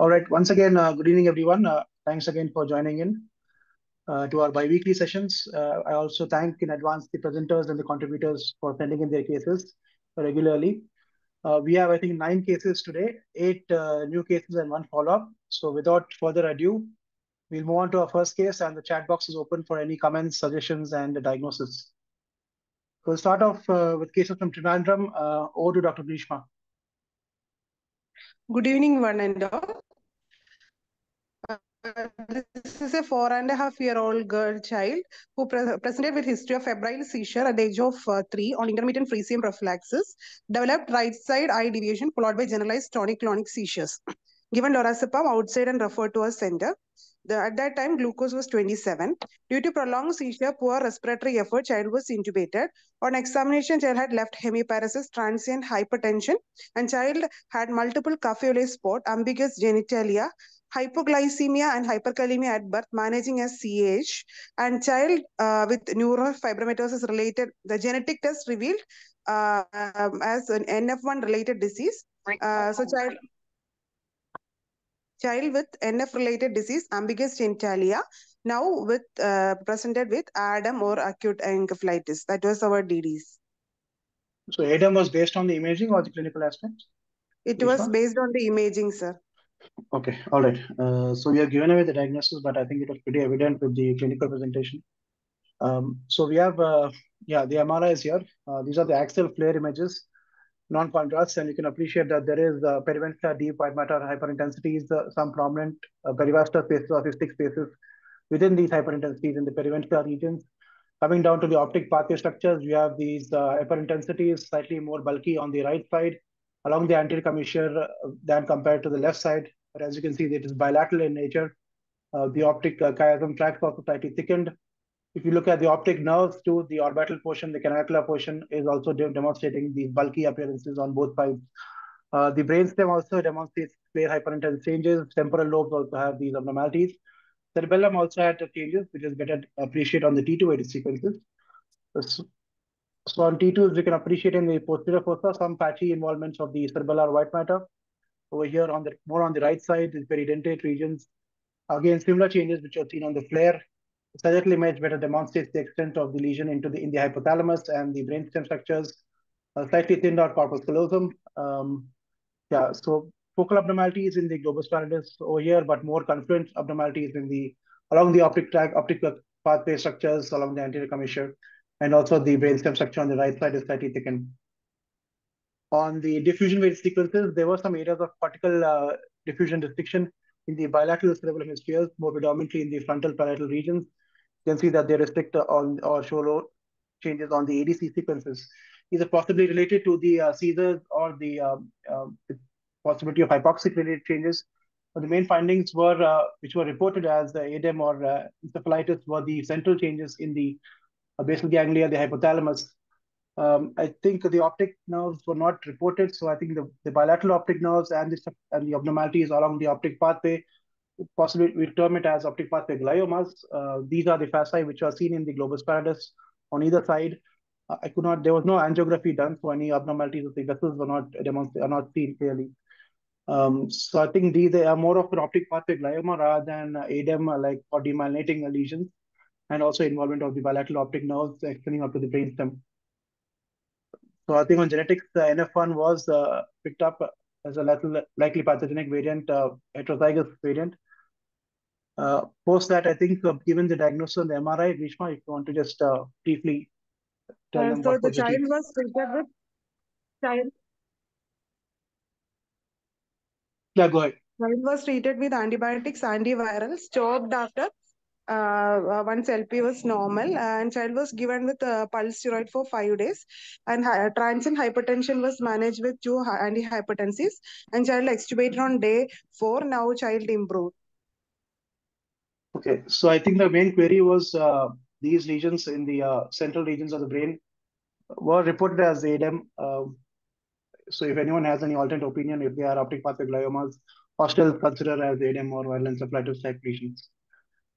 All right. Once again, good evening, everyone. Thanks again for joining in to our bi-weekly sessions. I also thank in advance the presenters and the contributors for sending in their cases regularly. We have, I think, 9 cases today, 8 new cases and 1 follow-up. So without further ado, we'll move on to our first case, and the chat box is open for any comments, suggestions, and the diagnosis. We'll start off with cases from Trivandrum. Over to Dr. Grishma. Good evening, one and all. This is a 4.5-year-old girl child who presented with history of febrile seizure at the age of 3 on intermittent frisium prophylaxis, developed right side eye deviation followed by generalized tonic-clonic seizures. Given lorazepam outside and referred to a center. At that time, glucose was 27. Due to prolonged seizure, poor respiratory effort, child was intubated. On examination, child had left hemiparesis, transient hypertension, and child had multiple caffeolate spot, ambiguous genitalia, hypoglycemia and hyperkalemia at birth, managing as CAH, and child with neurofibromatosis related, the genetic test revealed as an NF1 related disease. So child with NF related disease, ambiguous genitalia, now with presented with ADEM or acute encephalitis. That was our DDs. So ADEM was based on the imaging or the clinical aspects? It was based on the imaging, sir. Okay, all right. So we have given away the diagnosis, but I think it was pretty evident with the clinical presentation. So we have, the MRI is here. These are the axial flare images, non-contrast, and you can appreciate that there is perivascular deep white matter hyperintensities, some prominent perivascular spaces or cystic spaces within these hyperintensities in the perivascular regions. Coming down to the optic pathway structures, we have these hyperintensities slightly more bulky on the right side along the anterior commissure than compared to the left side. But as you can see, it is bilateral in nature. The optic chiasm tracts also slightly thickened. If you look at the optic nerves too, the orbital portion, the canacular portion is also demonstrating these bulky appearances on both sides. The brainstem also demonstrates clear hyperintense changes. Temporal lobes also have these abnormalities. Cerebellum also had changes, which is better appreciated on the T2 sequences. So on T2s, we can appreciate in the posterior fossa some patchy involvements of the cerebellar white matter. Over here, on the more on the right side, is peridentate regions. Again, similar changes which are seen on the flare. The sagittal image better demonstrates the extent of the lesion in the hypothalamus and the brainstem structures. Slightly thinned out corpus callosum. So focal abnormalities in the globus pallidus over here, but more confluent abnormalities in along the optic pathway structures along the anterior commissure, and also the brainstem structure on the right side is slightly thickened. On the diffusion weight sequences, there were some areas of cortical diffusion restriction in the bilateral cerebral hemispheres, more predominantly in the frontal parietal regions. You can see that they restrict on or show low changes on the ADC sequences. These are possibly related to the seizures or the possibility of hypoxic-related changes. But the main findings were, which were reported as the ADEM or encephalitis, were the central changes in the basal ganglia, the hypothalamus. I think the optic nerves were not reported, so I think the bilateral optic nerves and the abnormalities along the optic pathway, possibly we term it as optic pathway gliomas. These are the fasci which are seen in the globus pallidus on either side. There was no angiography done, so any abnormalities of the vessels are not seen clearly. So I think they are more of an optic pathway glioma rather than ADEM like or demyelinating lesions, and also involvement of the bilateral optic nerves extending up to the brainstem. So I think on genetics, the NF1 was picked up as a likely pathogenic variant, heterozygous variant. Post that, I think, given the diagnosis on the MRI, Grishma, if you want to just briefly tell them so what the child was treated with Yeah, go ahead. Child was treated with antibiotics, antivirals, stopped after once LP was normal, and child was given with pulse steroid for 5 days, and transient hypertension was managed with 2 antihypertensives, and child extubated on day 4. Now child improved. Okay, so I think the main query was these lesions in the central regions of the brain were reported as ADEM. So if anyone has any alternate opinion, if they are optic pathway gliomas, or still consider as ADEM or viral encephalitis type lesions.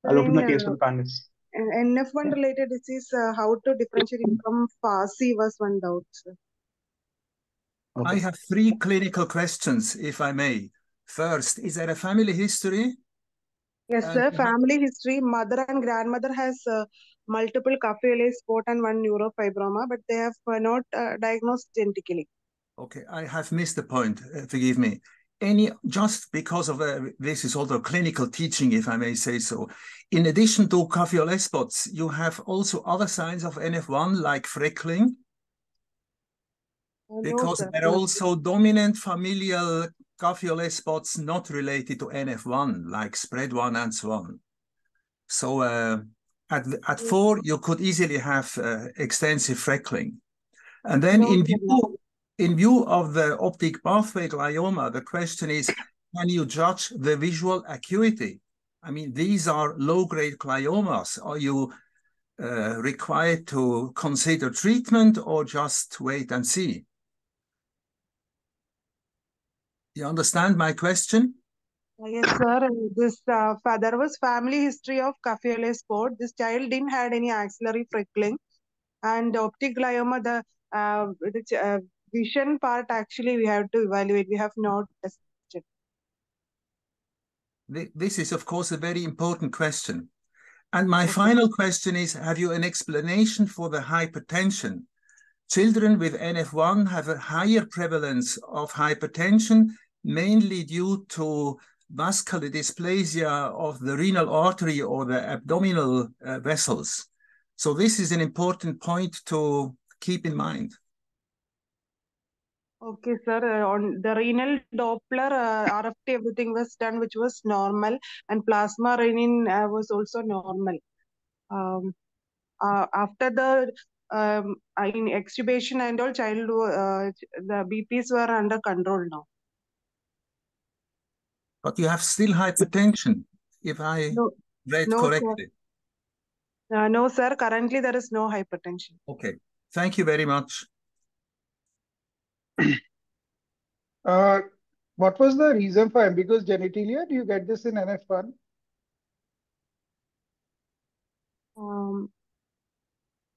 I'll open the case to the panelists. NF1 related disease, how to differentiate it from FASI was one doubt, sir. Okay. I have 3 clinical questions, if I may. First, is there a family history? Yes, sir. Family history. Mother and grandmother has multiple Café spot and one neurofibroma, but they have not diagnosed genetically. Okay, I have missed the point. Forgive me. Just because of this is also clinical teaching, if I may say so. In addition to Café spots, you have also other signs of NF1 like freckling. Because no, there are also dominant familial Café spots not related to NF1, like spread 1 and so on. So at 4, you could easily have extensive freckling. And then in view of the optic pathway glioma, the question is, can you judge the visual acuity? I mean, these are low-grade gliomas. Are you required to consider treatment or just wait and see? You understand my question? Yes, sir. This there was family history of Café spot. This child didn't had any axillary freckling, and optic glioma, the vision part actually we have to evaluate. We have not tested. This is, of course, a very important question. And my final question is, have you an explanation for the hypertension? Children with NF1 have a higher prevalence of hypertension, mainly due to vascular dysplasia of the renal artery or the abdominal vessels. So this is an important point to keep in mind. Okay, sir. On the renal Doppler, RFT, everything was done, which was normal, and plasma renin was also normal. After the in extubation and all, the BPs were under control now. But you have still hypertension, if I read correctly. Sir. No, sir. Currently, there is no hypertension. Okay. Thank you very much. What was the reason for ambiguous genitalia? Do you get this in NF1?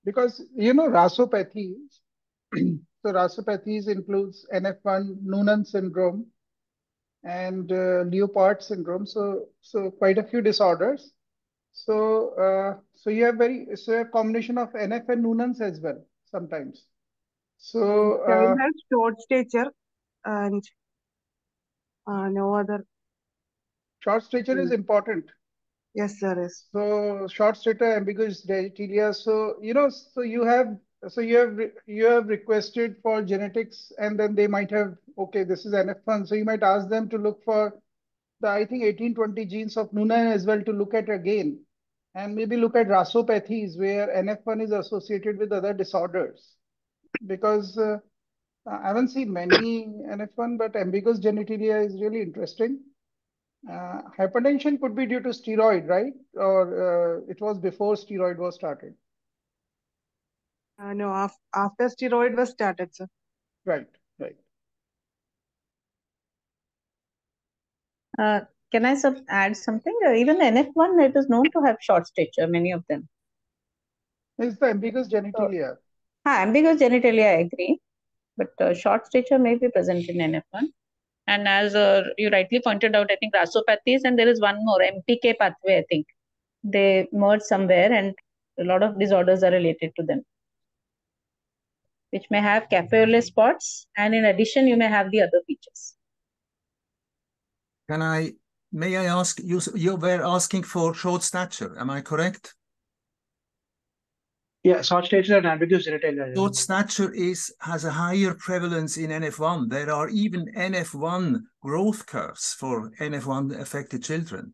Because, you know, rasopathies, so rasopathies includes NF1 Noonan syndrome and Leopard syndrome. So quite a few disorders. So you have a combination of NF and Noonan's as well sometimes. So child has short stature and no other. Short stature is important. Yes, sir. Yes. So short stature, ambiguous genitalia. So you have requested for genetics, and then they might have, okay, this is NF1. So you might ask them to look for the, I think, 18-20 genes of Noonan as well to look at again, and maybe look at rasopathies where NF1 is associated with other disorders. Because I haven't seen many NF1, but ambiguous genitalia is really interesting. Hypertension could be due to steroid, right? Or it was before steroid was started? No, after steroid was started, sir. Right. Can I add something? Even NF1, it is known to have short stature, many of them. It's the ambiguous genitalia. Ambiguous genitalia, I agree. But short stature may be present in NF1. And as you rightly pointed out, I think rasopathies, and there is one more, MTK pathway, I think. They merge somewhere and a lot of disorders are related to them, which may have café spots. And in addition, you may have the other features. May I ask, you were asking for short stature, am I correct? Yeah, short stature and ambiguous genitalia. Short stature has a higher prevalence in NF1. There are even NF1 growth curves for NF1 affected children.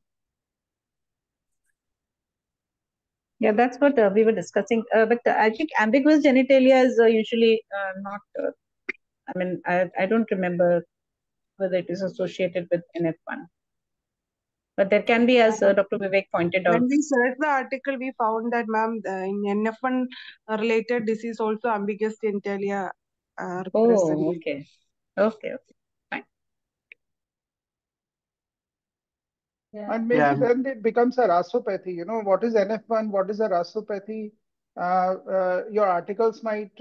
Yeah, that's what we were discussing. But I think ambiguous genitalia is usually not, I mean, I don't remember whether it is associated with NF1. But there can be, as Dr. Vivek pointed out. When we searched the article, we found that, ma'am, in NF1 related disease also ambiguous genitalia are present. Oh, okay. Okay, fine. Yeah. And maybe then it becomes a rasopathy. You know, what is NF1? What is a rasopathy? Your articles might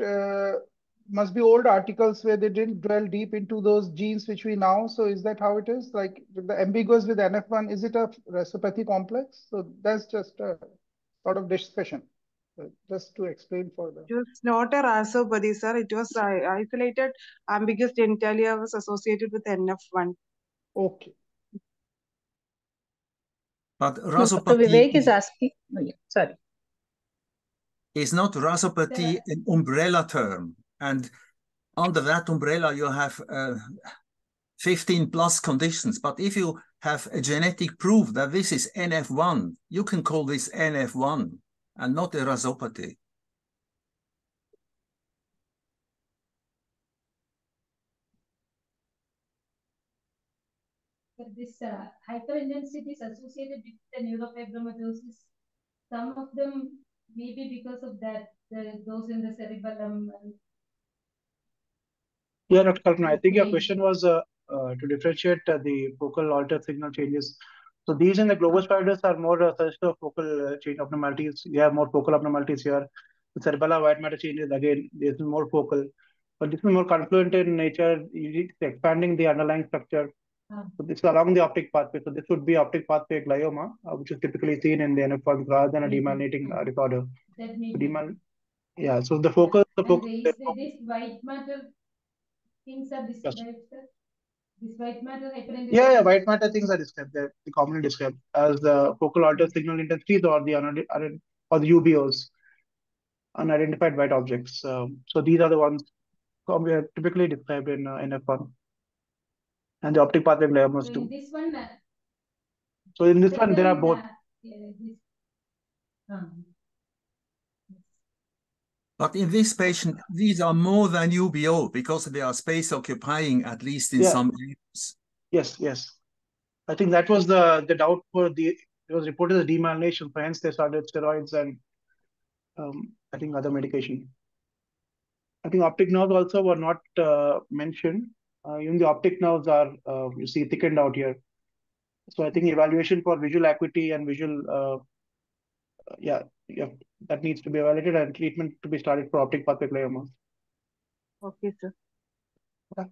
must be old articles where they didn't dwell deep into those genes which we now. So is that how it is? Like the ambiguous with NF1, is it a racopathy complex? So that's just a sort of discussion. Just to explain further. It was not a rhizopathy, sir. It was isolated ambiguous genitalia was associated with NF1. Okay. But Dr. rhizopathy Vivek is asking. Oh, yeah, sorry. is not rhizopathy an umbrella term, and under that umbrella you have 15 plus conditions. But if you have a genetic proof that this is NF1, you can call this NF1 and not a rhizopathy. But this hyperintensity is associated with the neurofibromatosis. Some of them may be because of that, those in the cerebellum. Yeah, Dr. Kalpana, I think your question was to differentiate the focal altered signal changes. So these in the globus spiders are more suggestive of focal change abnormalities. You have more focal abnormalities here. The cerebellar white matter changes, again, this is more focal. But this is more confluent in nature, it's expanding the underlying structure. So this is along the optic pathway. So this would be optic pathway glioma, which is typically seen in the NF1 rather than a demyelinating disorder. Yeah, so the focal. This white matter things are described, sir. This white matter hyperintensity. Yeah, white matter things are described. They're commonly described as the focal altered signal intensities or the UBOs, unidentified white objects. So these are the ones typically described in NF1, and the optic pathway gliomas too. This one. So in this one, there are both. But in this patient, these are more than UBO because they are space occupying, at least in some areas. Yes. I think that was the doubt for it was reported as demyelination, so hence they started steroids and I think other medication. I think optic nerves also were not mentioned. Even the optic nerves are, you see, thickened out here. So I think evaluation for visual acuity and visual, that needs to be evaluated and treatment to be started for optic pathway gliomas. Okay, sir. Yeah.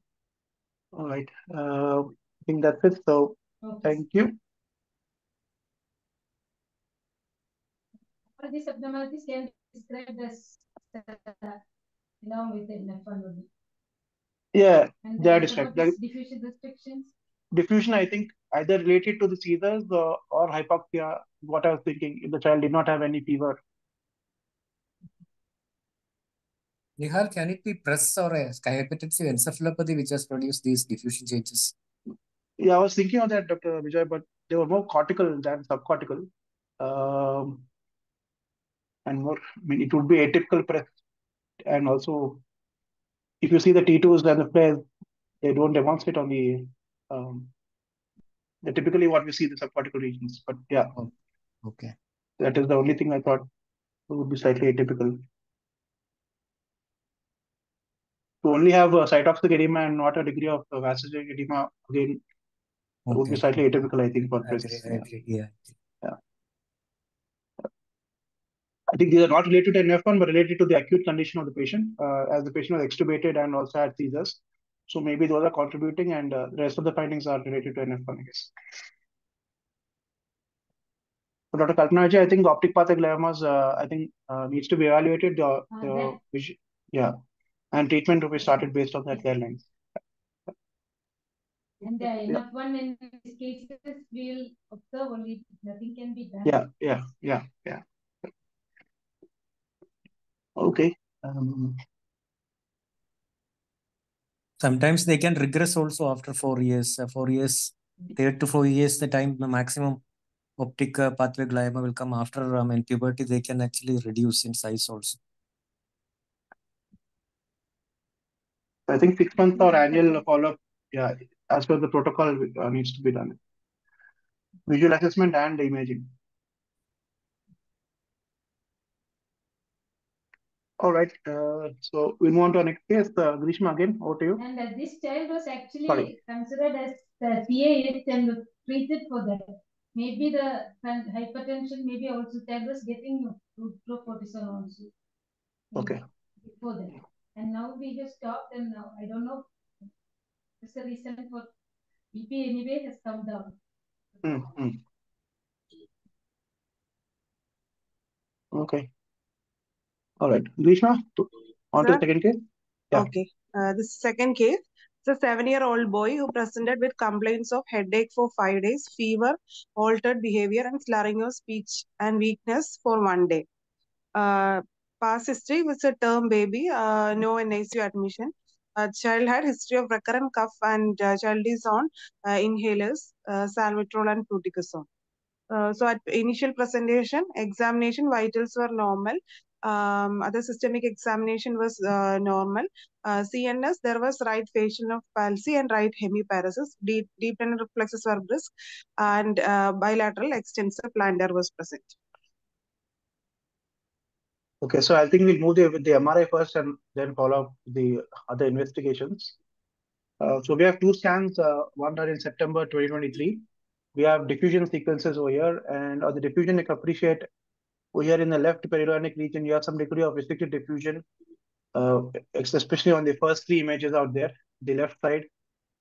All right. I think that's it. So thank you. All these abnormalities can be described as along with the NF1. Yeah, they are described. Diffusion restrictions. Diffusion, I think, either related to the seizures or hypoxia. What I was thinking, if the child did not have any fever. Nihaal, can it be PRES or a hypertensive encephalopathy which has produced these diffusion changes? Yeah, I was thinking of that, Dr. Vijay, but they were more cortical than subcortical. And more, I mean, it would be atypical PRES. And also, if you see the T2s and the flares, they don't demonstrate on the, they're typically what we see in the subcortical regions. But yeah, okay, that is the only thing I thought would be slightly atypical. To only have a cytotoxic edema and not a degree of vasogenic edema, again, would be slightly atypical, I think, for PRES. I agree. Yeah. I think these are not related to NF1, but related to the acute condition of the patient, as the patient was extubated and also had seizures. So maybe those are contributing, and the rest of the findings are related to NF1, I guess. For Dr. Kalpana, I think optic pathway gliomas, needs to be evaluated. And treatment will be started based on that guidelines. And the NF1 in these cases will observe only, nothing can be done. Yeah. Okay. Sometimes they can regress also after 4 years. 4 years, 3 to 4 years, the time the maximum optic pathway glioma will come after puberty. They can actually reduce in size also. I think 6 months or annual follow-up, as per the protocol, needs to be done. Visual assessment and imaging. All right. So we move on to our next case. Grishma, again, over to you. And this child was actually considered as the CAH and treated for that. Maybe the hypertension, maybe also child was getting cortisone also. Okay. Before that. And now we have stopped, and now I don't know. That's the reason for BP anyway has come down. Okay. All right. Grishma, on to the second case. Yeah. Okay. The second case, it's a 7-year-old boy who presented with complaints of headache for 5 days, fever, altered behavior, and slurring of speech and weakness for 1 day. Past history was a term baby, no NICU admission. Child had history of recurrent cough and child is on inhalers, salmeterol and fluticasone. So at initial presentation, examination, vitals were normal. Other systemic examination was normal. CNS, there was right facial nerve palsy and right hemiparesis. Deep tendon reflexes were brisk, and bilateral extensor plantar was present. Okay, so I think we'll move with the MRI first and then follow up the other investigations. So we have two scans, one done in September 2023. We have diffusion sequences over here, and on the diffusion, you can appreciate over here in the left periorganic region, you have some degree of restricted diffusion, especially on the first three images out there, the left side,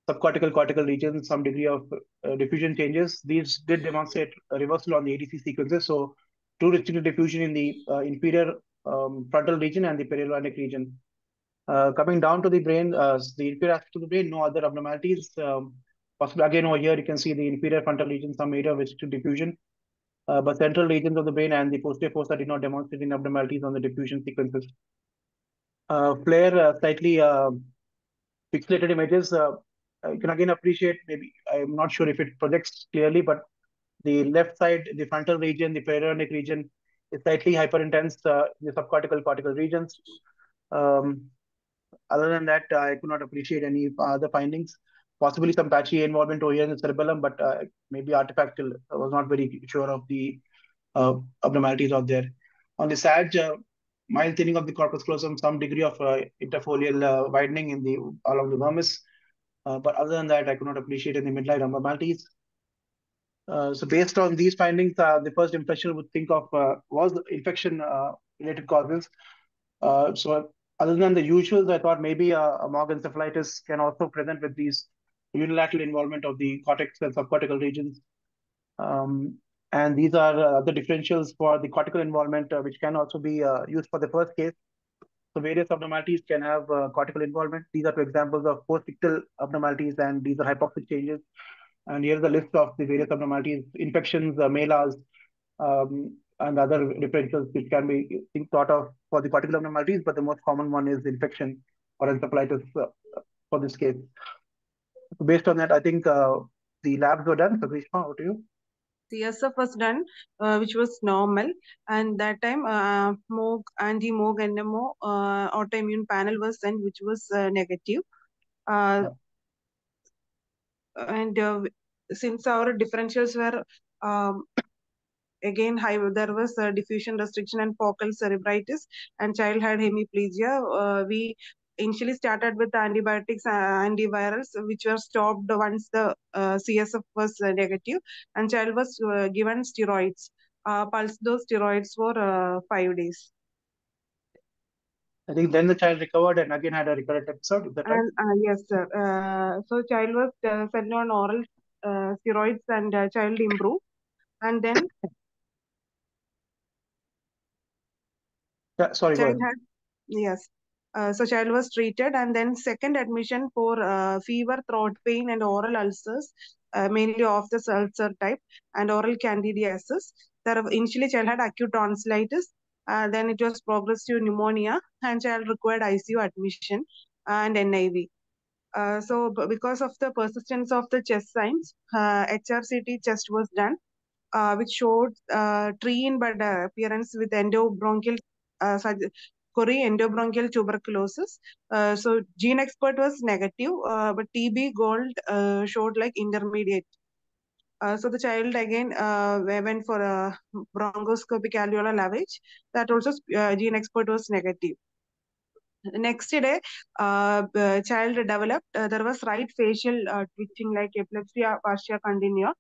subcortical, cortical region, some degree of diffusion changes. These did demonstrate a reversal on the ADC sequences. So true restricted diffusion in the inferior frontal region and the periorganic region. Coming down to the brain, the inferior aspect of the brain, no other abnormalities. Possibly again over here, you can see the inferior frontal region, some area of restricted diffusion. But central regions of the brain and the posterior fossa did not demonstrate any abnormalities on the diffusion sequences. Flare, slightly pixelated images. You can again appreciate, maybe, I'm not sure if it projects clearly, but the left side, the frontal region, the periorganic region is slightly hyperintense in the subcortical, cortical regions. Other than that, I could not appreciate any other findings. Possibly some patchy involvement over here in the cerebellum, but maybe artifactal. I was not very sure of the abnormalities out there. On the SAG, mild thinning of the corpus callosum, some degree of interfolial widening in the along the vermis. But other than that, I could not appreciate any midline abnormalities. So based on these findings, the first impression would think of was infection related causes. So other than the usuals, I thought maybe a morgencephalitis can also present with these unilateral involvement of the cortex and subcortical regions. And these are the differentials for the cortical involvement, which can also be used for the first case. So various abnormalities can have cortical involvement. These are two examples of post-ictal abnormalities, and these are hypoxic changes. And here's a list of the various abnormalities, infections, MELAs, and other differentials which can be thought of for the cortical abnormalities, but the most common one is infection or encephalitis for this case. So based on that, I think the labs were done. So Grishma, over to you. CSF was done, which was normal, and that time MOG, anti-MOG NMO autoimmune panel was sent, which was negative. And since our differentials were again high, there was diffusion restriction and focal cerebritis, and child had hemiplegia. We initially started with antibiotics, antivirals, which were stopped once the CSF was negative, and child was given steroids. Pulse dose steroids for 5 days. I think then the child recovered and again had a recurrent episode. Is that right? Yes, sir. So child was sent on oral steroids, and child improved, and then sorry, child go ahead. Yes. So child was treated, and then second admission for fever, throat pain, and oral ulcers, mainly of the ulcer type, and oral candidiasis. Initially, child had acute tonsillitis, then it was progressed to pneumonia, and child required ICU admission and NIV. So because of the persistence of the chest signs, HRCT chest was done, which showed tree in bud appearance with endobronchial endobronchial tuberculosis. So gene expert was negative, but TB gold showed like intermediate. So the child again went for a bronchoscopic alveolar lavage. That also gene expert was negative. Next day, child developed, there was right facial twitching like epilepsy fascia continua.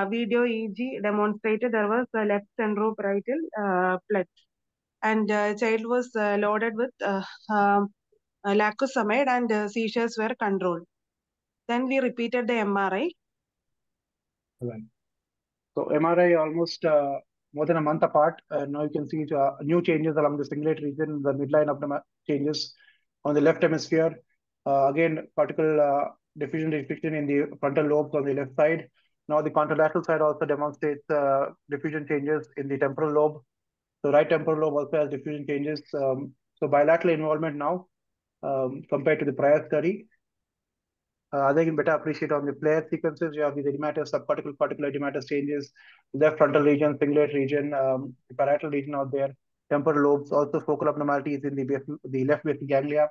Video EEG demonstrated there was a left centroparietal pleth, and child was loaded with lacosamide, and seizures were controlled. Then we repeated the MRI. Right. So MRI almost more than a month apart. Now you can see new changes along the cingulate region, the midline of the changes on the left hemisphere. Again, cortical diffusion restriction in the frontal lobes on the left side. Now the contralateral side also demonstrates diffusion changes in the temporal lobe. The right temporal lobe also has diffusion changes. So bilateral involvement now compared to the prior study. They can better appreciate on the flare sequences. You have the edematous, subcortical, cortical edematous changes, left frontal region, cingulate region, the parietal region out there, temporal lobes, also focal abnormalities in the left basal ganglia.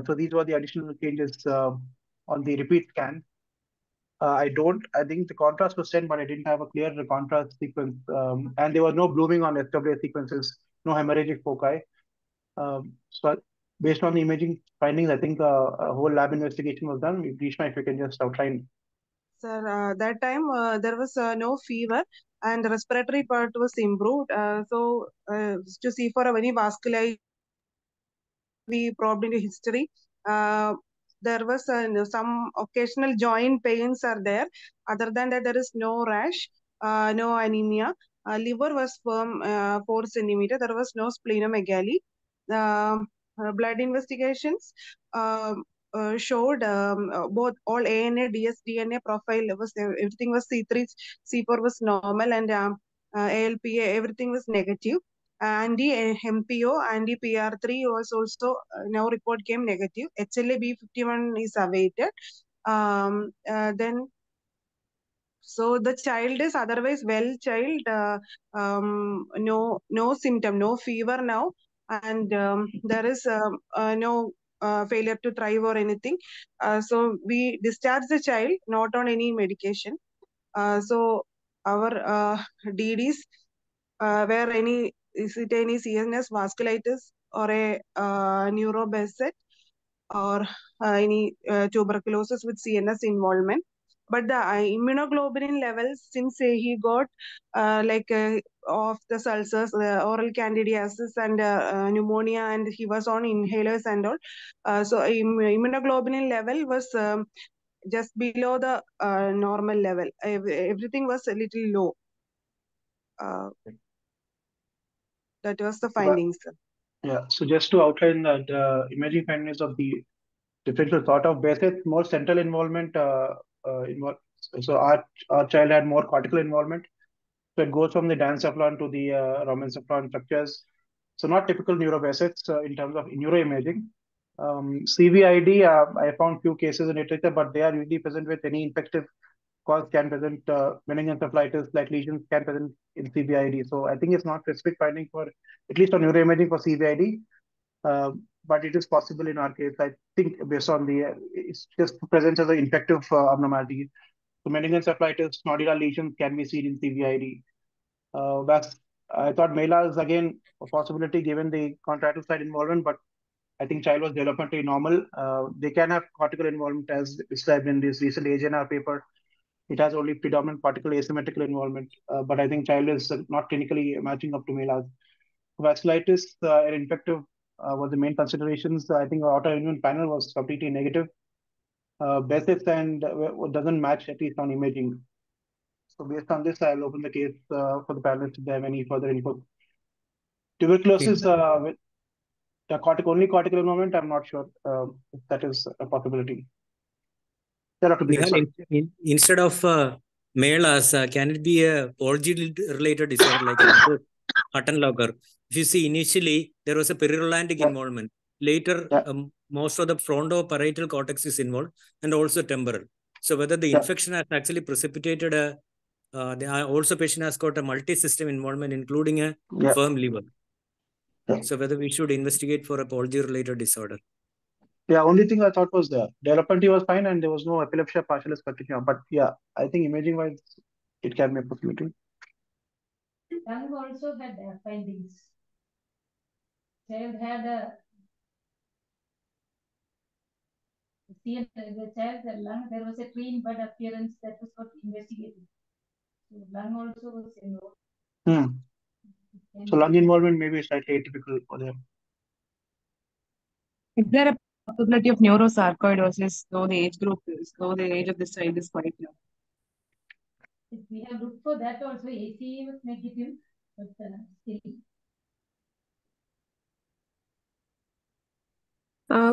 So these were the additional changes on the repeat scan. I think the contrast was 10, but I didn't have a clear contrast sequence. And there was no blooming on SWA sequences, no hemorrhagic foci. So based on the imaging findings, I think a whole lab investigation was done. Grishma, if you can just outline. Sir, that time there was no fever and the respiratory part was improved. So to see for any vascular, we probed into history. There was some occasional joint pains are there. Other than that, there is no rash, no anemia. Liver was firm, 4 centimeter. There was no splenomegaly. Blood investigations showed both all ANA, dsDNA profile was everything was C3, C4 was normal, and ALPA everything was negative. Anti-MPO, anti-PR3 was also now report came negative. HLA-B51 is awaited. Then so the child is otherwise well child, no symptom, no fever now, and there is no failure to thrive or anything. So we discharge the child not on any medication. So our DDs were is it any CNS vasculitis or a neurobaset or any tuberculosis with CNS involvement. But the immunoglobulin levels, since he got of the ulcers, oral candidiasis and pneumonia, and he was on inhalers and all. So immunoglobulin level was just below the normal level. Everything was a little low. That was the findings. Yeah, so just to outline the imaging findings of the differential sort of basis, more central involvement. So our child had more cortical involvement. So it goes from the dancephalon to the rhomencephalon structures. So not typical neurobasets in terms of neuroimaging. CVID, I found few cases in literature, but they are usually present with any infective cause can present meningoencephalitis like lesions can present in CVID. So I think it's not specific finding for, at least on neuroimaging for CVID, but it is possible in our case. I think based on it's just present as an infective abnormality. So meningoencephalitis, nodular lesions can be seen in CVID. I thought MELA is again a possibility given the contralateral side involvement, but I think child was developmentally normal. They can have cortical involvement as described in this recent AGNR paper. It has only predominant cortical asymmetrical involvement, but I think child is not clinically matching up to MELAs. Vasculitis and infective were the main considerations. I think our autoimmune panel was completely negative. Basis and doesn't match at least on imaging. So based on this, I'll open the case for the panelists if they have any further input. Tuberculosis with the only cortical involvement, I'm not sure if that is a possibility. Nihaal, instead of MELAs, can it be a Golgi-related disorder like Hutton-Locker? If you see, initially there was a perirolandic involvement. Later, most of the frontoparietal cortex is involved and also temporal. So whether the infection has actually precipitated also patient has got a multi-system involvement, including a firm liver. So whether we should investigate for a Golgi-related disorder. Yeah, only thing I thought was the development was fine and there was no epilepsy partialis continua. But yeah, I think imaging wise, it can be a possibility. Lung also had findings. Child had the child's lung, there was a clean bud appearance that was not investigated. So lung also was involved. So lung involvement may be slightly atypical for them. Is there a possibility of neurosarcoidosis, though the age group is, though the age of this child is quite young? If we have looked for that also, ACE was negative, but still.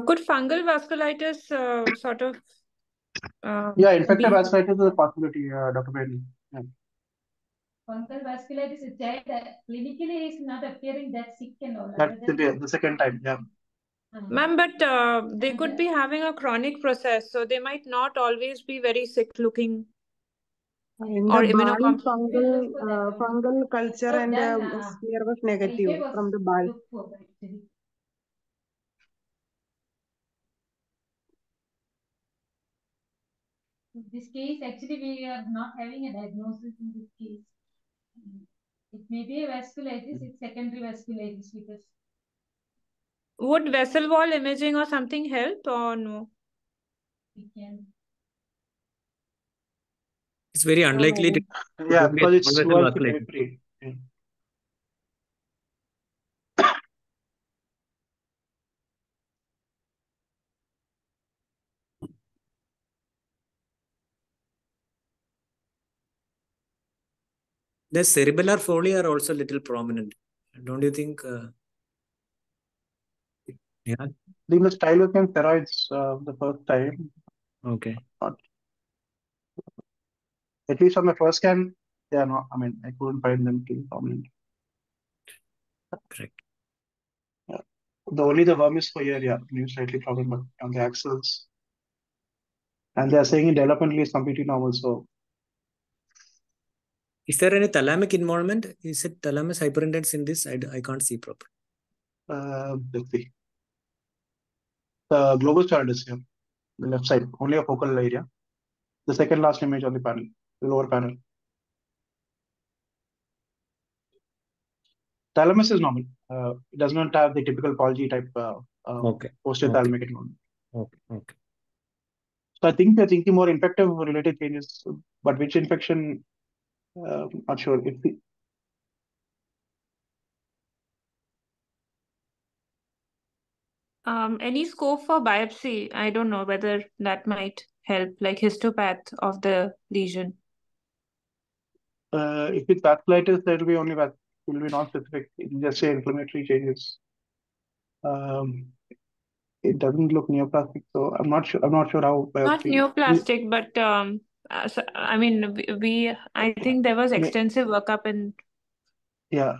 Could fungal vasculitis sort of Yeah, infective be... vasculitis is a possibility, Dr. Reddy. Yeah. Fungal vasculitis, a child clinically is not appearing that sick and all. That's the second time, yeah. Ma'am, but they could be having a chronic process, so they might not always be very sick looking. In Or the BAL immunocompromised. fungal culture and smear was negative from the BAL. This case, actually, we are not having a diagnosis in this case. It may be a vasculitis, it's secondary vasculitis because. Would vessel wall imaging or something help or no? We can. It's very unlikely to. Yeah, because it's well periphery. Yeah. The cerebellar folia are also a little prominent. Don't you think? Yeah. The stylocane steroids the first time. Okay. At least on the first scan, they are not. I mean, I couldn't find them to be prominent. Correct. Yeah. Only the vermis for here, yeah, slightly problem, but on the axils. And they are saying developmentally is completely normal. So, is there any thalamic involvement? Is it thalamus hyperintendence in this? I can't see properly. Let's see. The globus chart is here, the left side, only a focal area. The second last image on the panel, the lower panel. Thalamus is normal. It does not have the typical Golgi type posterior thalamic involvement. Okay. So I think they're thinking more infective related changes, but which infection? Not sure. Any scope for biopsy? I don't know whether that might help, like histopath of the lesion. If it's vasculitis, there will be only will be non-specific. It will just say inflammatory changes. It doesn't look neoplastic, so I'm not sure. I'm not sure how biopsy. Not neoplastic, but so, I mean, I think there was extensive workup in. Yeah.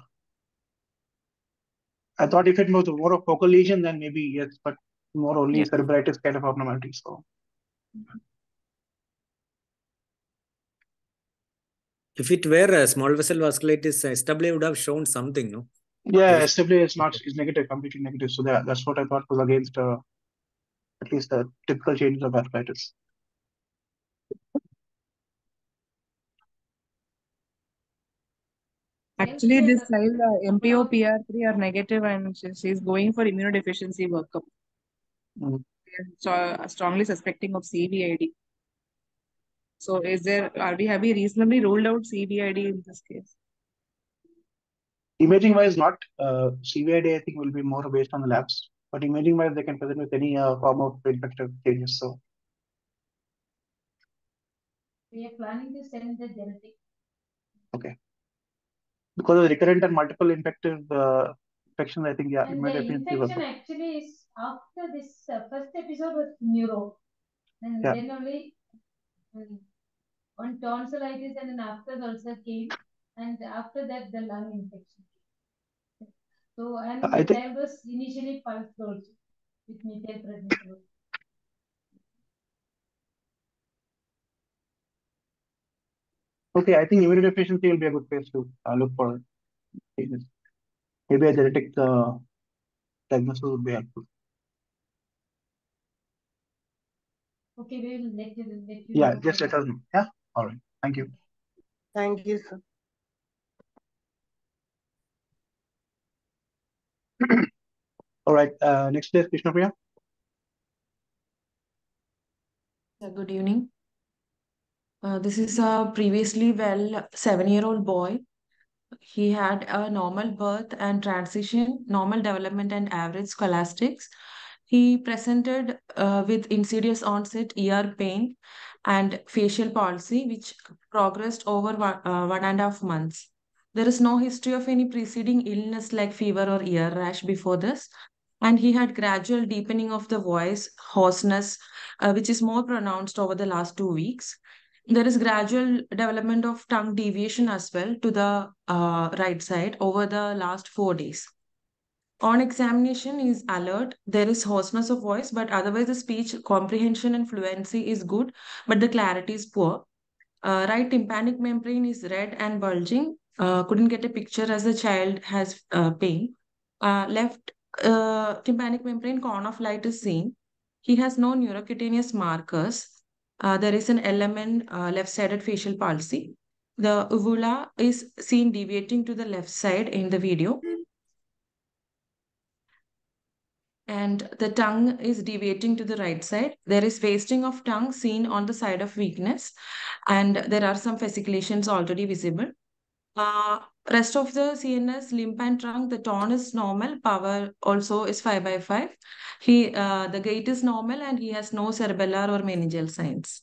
I thought if it was more of focal lesion, then maybe yes, but more only cerebritis kind of abnormality. So. If it were a small vessel vasculitis, SW would have shown something, no? Yeah, SW is negative, completely negative. So that's what I thought was against at least the typical changes of vasculitis. Actually, this child MPO PR3 are negative, and she's going for immunodeficiency workup. So strongly suspecting of CVID. So have we reasonably ruled out CVID in this case? Imaging wise, not. CVID, I think, will be more based on the labs. But imaging wise, they can present with any form of infective changes. So we are planning to send the genetic. Okay. Because of recurrent and multiple infective infections, I think, yeah. And the infection actually is after this first episode was neuro. And then only on tonsillitis and then after the ulcer came. And after that, the lung infection came. So, and the child was initially pulsed also with methylprednisolone. Okay, I think immunodeficiency will be a good place to look for changes. Maybe a genetic diagnosis would be helpful. Okay, we will let you Yeah, know. just let us know. Yeah, all right. Thank you. Thank you, sir. All right, next is Krishnapriya. Good evening. This is a previously well 7-year-old boy. He had a normal birth and transition, normal development and average scholastics. He presented with insidious onset ER pain and facial palsy, which progressed over 1.5 months. There is no history of any preceding illness like fever or ear rash before this. And he had gradual deepening of the voice, hoarseness, which is more pronounced over the last 2 weeks. There is gradual development of tongue deviation as well to the right side over the last 4 days. On examination, he is alert. There is hoarseness of voice, but otherwise the speech comprehension and fluency is good, but the clarity is poor. Right tympanic membrane is red and bulging. Couldn't get a picture as the child has pain. Left tympanic membrane cone of light is seen. He has no neurocutaneous markers. There is an element left-sided facial palsy. The uvula is seen deviating to the left side in the video. And the tongue is deviating to the right side. There is wasting of tongue seen on the side of weakness, and there are some fasciculations already visible. Rest of the CNS, lymph and trunk, the tone is normal. Power also is 5/5. The gait is normal, and he has no cerebellar or meningeal signs.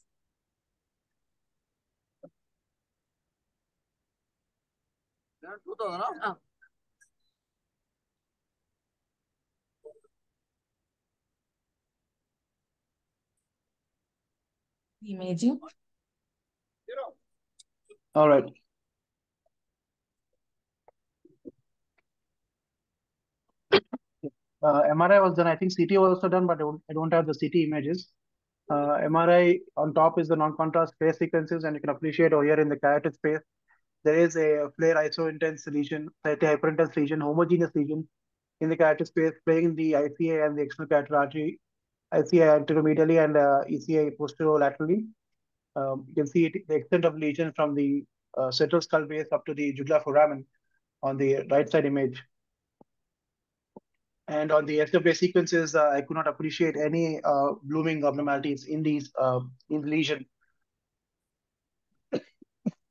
Imaging. All right. MRI was done. I think CT was also done, but I don't have the CT images. MRI on top is the non-contrast phase sequences, and you can appreciate over here in the carotid space, there is a flare iso-intense lesion, slightly hyperintense lesion, homogeneous lesion in the carotid space, playing the ICA and the external carotid artery, ICA anteromedially and ECA posterolaterally. You can see the extent of lesion from the central skull base up to the jugular foramen on the right side image. And on the SWA sequences, I could not appreciate any blooming abnormalities in these in the lesion.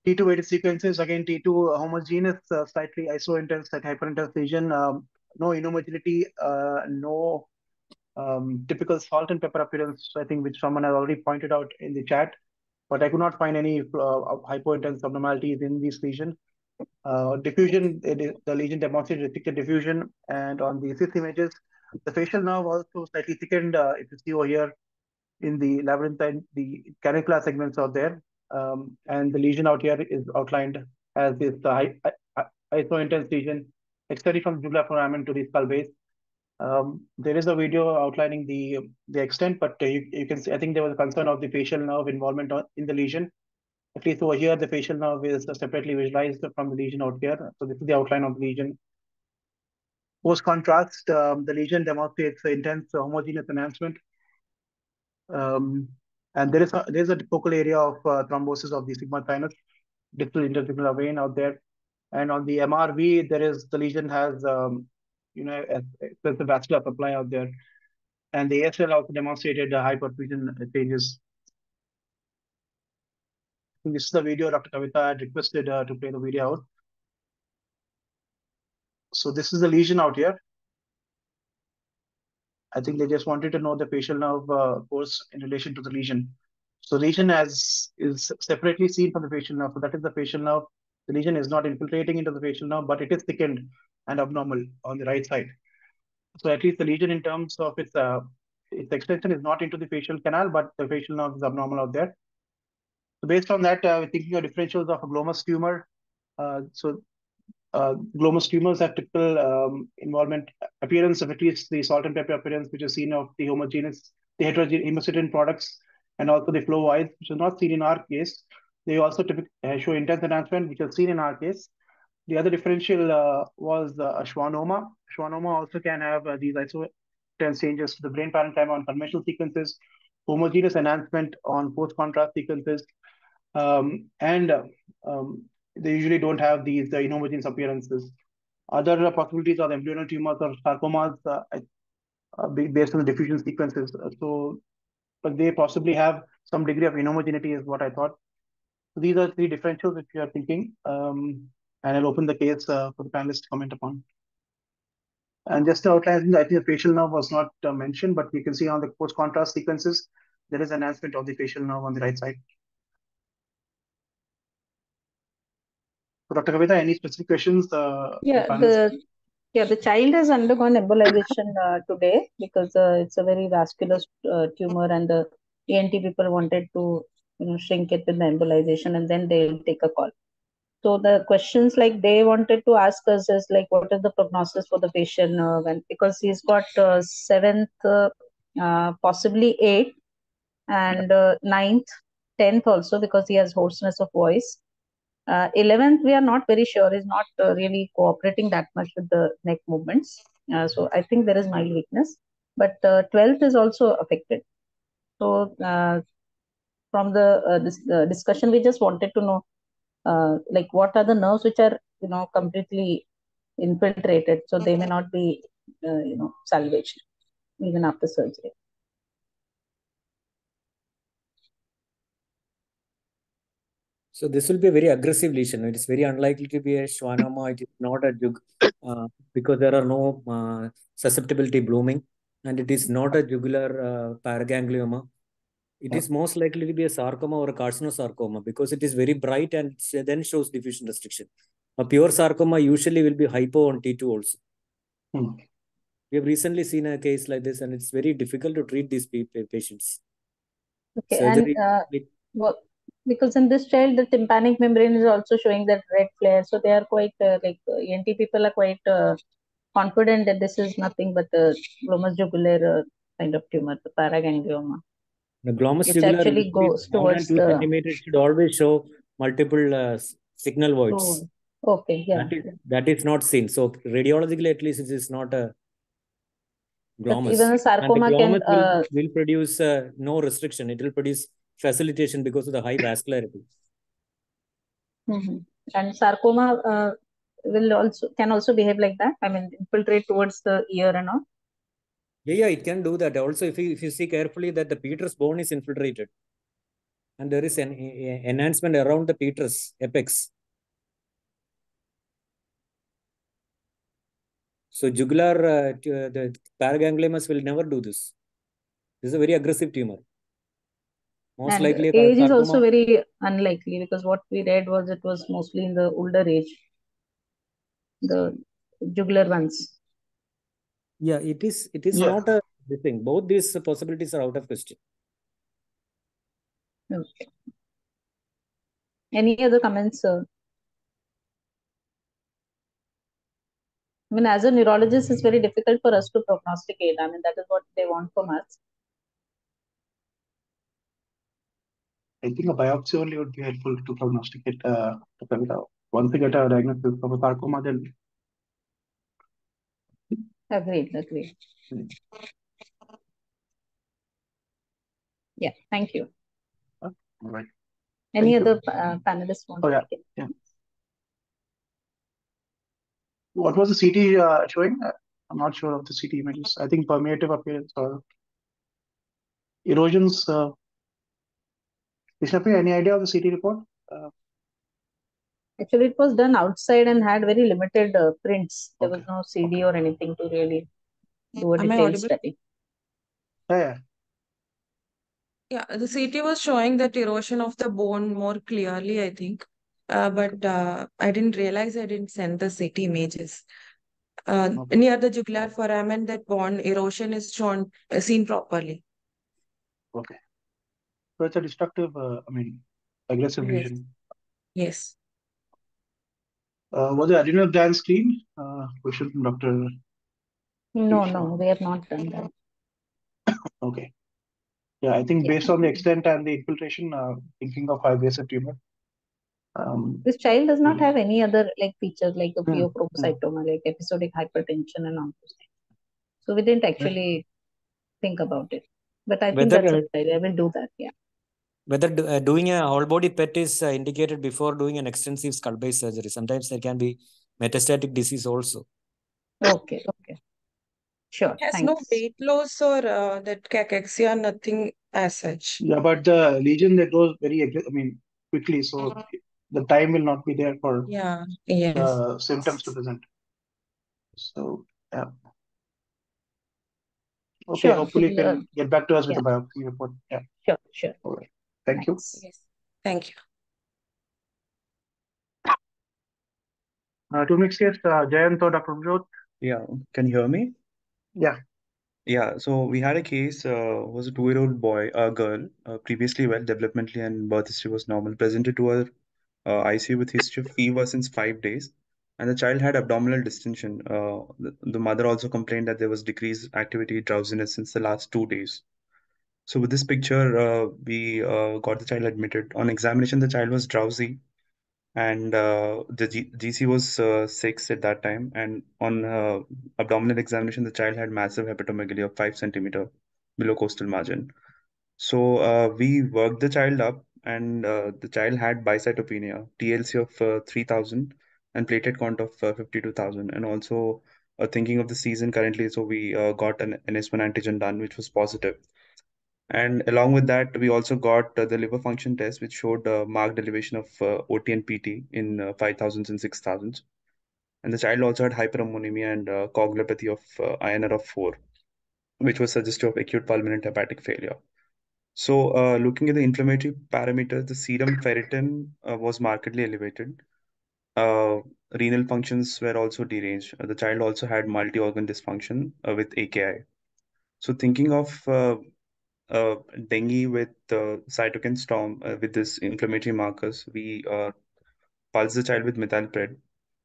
T2 weighted sequences, again, T2 homogeneous, slightly iso-intense, like hyperintense lesion, no inhomogeneity, no typical salt and pepper appearance, I think, which someone has already pointed out in the chat, but I could not find any hypointense abnormalities in this lesion. Diffusion, the lesion demonstrated restricted diffusion, and on the CT images, the facial nerve also slightly thickened. If you see over here in the labyrinthine, the canicular segments are there, and the lesion out here is outlined as this iso-intense lesion extending from the jugular foramen to the skull base. There is a video outlining the extent, but you can see, I think there was a concern of the facial nerve involvement in the lesion. At least over here, the facial nerve is separately visualized from the lesion out here. So this is the outline of the lesion. Post contrast, the lesion demonstrates intense homogeneous enhancement. And there's a focal area of thrombosis of the sigma sinus, distal intersigmoidal vein out there. And on the MRV, the lesion has extensive vascular supply out there. And the ASL also demonstrated high perfusion changes. This is the video Dr. Kavita had requested to play the video out. So this is the lesion out here. I think they just wanted to know the facial nerve course in relation to the lesion. So lesion is separately seen from the facial nerve. So that is the facial nerve. The lesion is not infiltrating into the facial nerve, but it is thickened and abnormal on the right side. So at least the lesion in terms of its extension is not into the facial canal, but the facial nerve is abnormal out there. So based on that, we're thinking of differentials of a glomus tumor. Glomus tumors have typical involvement, appearance of at least the salt and pepper appearance, which is seen of the heterogeneous hemocydin products, and also the flow wise, which is not seen in our case. They also show intense enhancement, which is seen in our case. The other differential was a schwannoma. Schwannoma also can have these iso-intense changes to the brain parenchyma on conventional sequences, homogeneous enhancement on post-contrast sequences, they usually don't have these inhomogeneous appearances. Other possibilities are the embryonal tumors or sarcomas based on the diffusion sequences. But they possibly have some degree of inhomogeneity is what I thought. So these are three differentials which we are thinking. And I'll open the case for the panelists to comment upon. And just to outline, I think the facial nerve was not mentioned, but we can see on the post-contrast sequences, there is enhancement of the facial nerve on the right side. So, Dr. Kavita, any specific questions? The child has undergone embolization today because it's a very vascular tumor, and the ENT people wanted to shrink it with the embolization, and then they'll take a call. So the questions like they wanted to ask us is like, what is the prognosis for the facial nerve? And because he's got 7th, possibly 8th, and 9th, 10th also, because he has hoarseness of voice. 11th, we are not very sure. He's not really cooperating that much with the neck movements. So I think there is mild weakness. But 12th is also affected. So from the discussion, we just wanted to know like what are the nerves which are completely infiltrated, so they may not be salvaged even after surgery. So this will be a very aggressive lesion. It is very unlikely to be a schwannoma. It is not a because there are no susceptibility blooming, and it is not a jugular paraganglioma. It is most likely to be a sarcoma or a carcinosarcoma because it is very bright and then shows diffusion restriction. A pure sarcoma usually will be hypo on T2 also. We have recently seen a case like this, and it's very difficult to treat these patients. Okay, surgery, and because in this child, the tympanic membrane is also showing that red flare. So they are quite, ENT people are quite confident that this is nothing but a glomus jugular kind of tumor, the paraganglioma. The glomus jugular actually goes towards 2 centimeters should always show multiple signal voids. Okay, yeah. That is not seen. So radiologically, at least, it is not a glomus. But even a sarcoma and the glomus will produce no restriction. It will produce facilitation because of the high vascularity. And sarcoma can also behave like that. I mean, infiltrate towards the ear and all. Yeah, it can do that. Also, if you see carefully that the petrous bone is infiltrated, and there is an enhancement around the petrous apex. So jugular, the paragangliomas will never do this. This is a very aggressive tumor. Most and likely, age is also very unlikely because what we read was it was mostly in the older age, the jugular ones. Yeah, it is not a thing. Both these possibilities are out of question. Okay. Any other comments, sir? I mean, as a neurologist, it's very difficult for us to prognosticate. I mean, that is what they want from us. I think a biopsy only would be helpful to prognosticate. Once we get a diagnosis of a sarcoma, then. Agreed. Yeah, thank you. All right. Any other panelists want to take it? Yeah. What was the CT showing? I'm not sure of the CT images. I think permeative appearance or erosions. Ishnapi, any idea of the CT report? Actually, it was done outside and had very limited prints. There was no CD or anything to really do a detailed study. Yeah, the CT was showing that erosion of the bone more clearly, I think. But I didn't realize I didn't send the CT images. Near the jugular foramen, that bone erosion is seen properly. Okay. So it's a destructive, aggressive lesion. Yes. Was the adrenal gland screened? Question from Dr. No, we have not done that. Okay. Yeah, I think based on the extent and the infiltration, thinking of high-invasive tumor. This child does not have any other features like a pheochromocytoma, like episodic hypertension and all those things. So we didn't actually think about it. But I think that's a idea. I will do that. Yeah. Whether doing a whole body PET is indicated before doing an extensive skull base surgery. Sometimes there can be metastatic disease also. Okay. Sure. Has no weight loss or that cachexia, nothing as such. Yeah, but the lesion that grows very, quickly, so the time will not be there for the symptoms to present. So, yeah. Okay, Sure. hopefully you can get back to us with Yeah. the biopsy report. Yeah. Sure. All right. Thank you. Yes. Thank you. To next case, Jayant or Dr. Jyot. Yeah, can you hear me? Yeah. Yeah, so we had a case, was a 2-year-old boy, a girl, previously well, developmentally and birth history was normal, presented to our ICU with history of fever since 5 days, and the child had abdominal distension. The mother also complained that there was decreased activity, drowsiness since the last 2 days. So with this picture, we got the child admitted. On examination, the child was drowsy, and the GC was 6 at that time. And on abdominal examination, the child had massive hepatomegaly of 5 centimeter below costal margin. So we worked the child up, and the child had bicytopenia, TLC of 3,000, and platelet count of 52,000. And also thinking of the season currently, so we got an NS1 antigen done, which was positive. And along with that, we also got the liver function test, which showed marked elevation of OT and PT in 5,000s and 6,000s. And the child also had hyperammonemia and coagulopathy of INR of 4, which was suggestive of acute pulmonary hepatic failure. So, looking at the inflammatory parameters, the serum ferritin was markedly elevated. Renal functions were also deranged. The child also had multi-organ dysfunction with AKI. So, thinking of dengue with cytokine storm with this inflammatory markers, we pulsed the child with methylpred,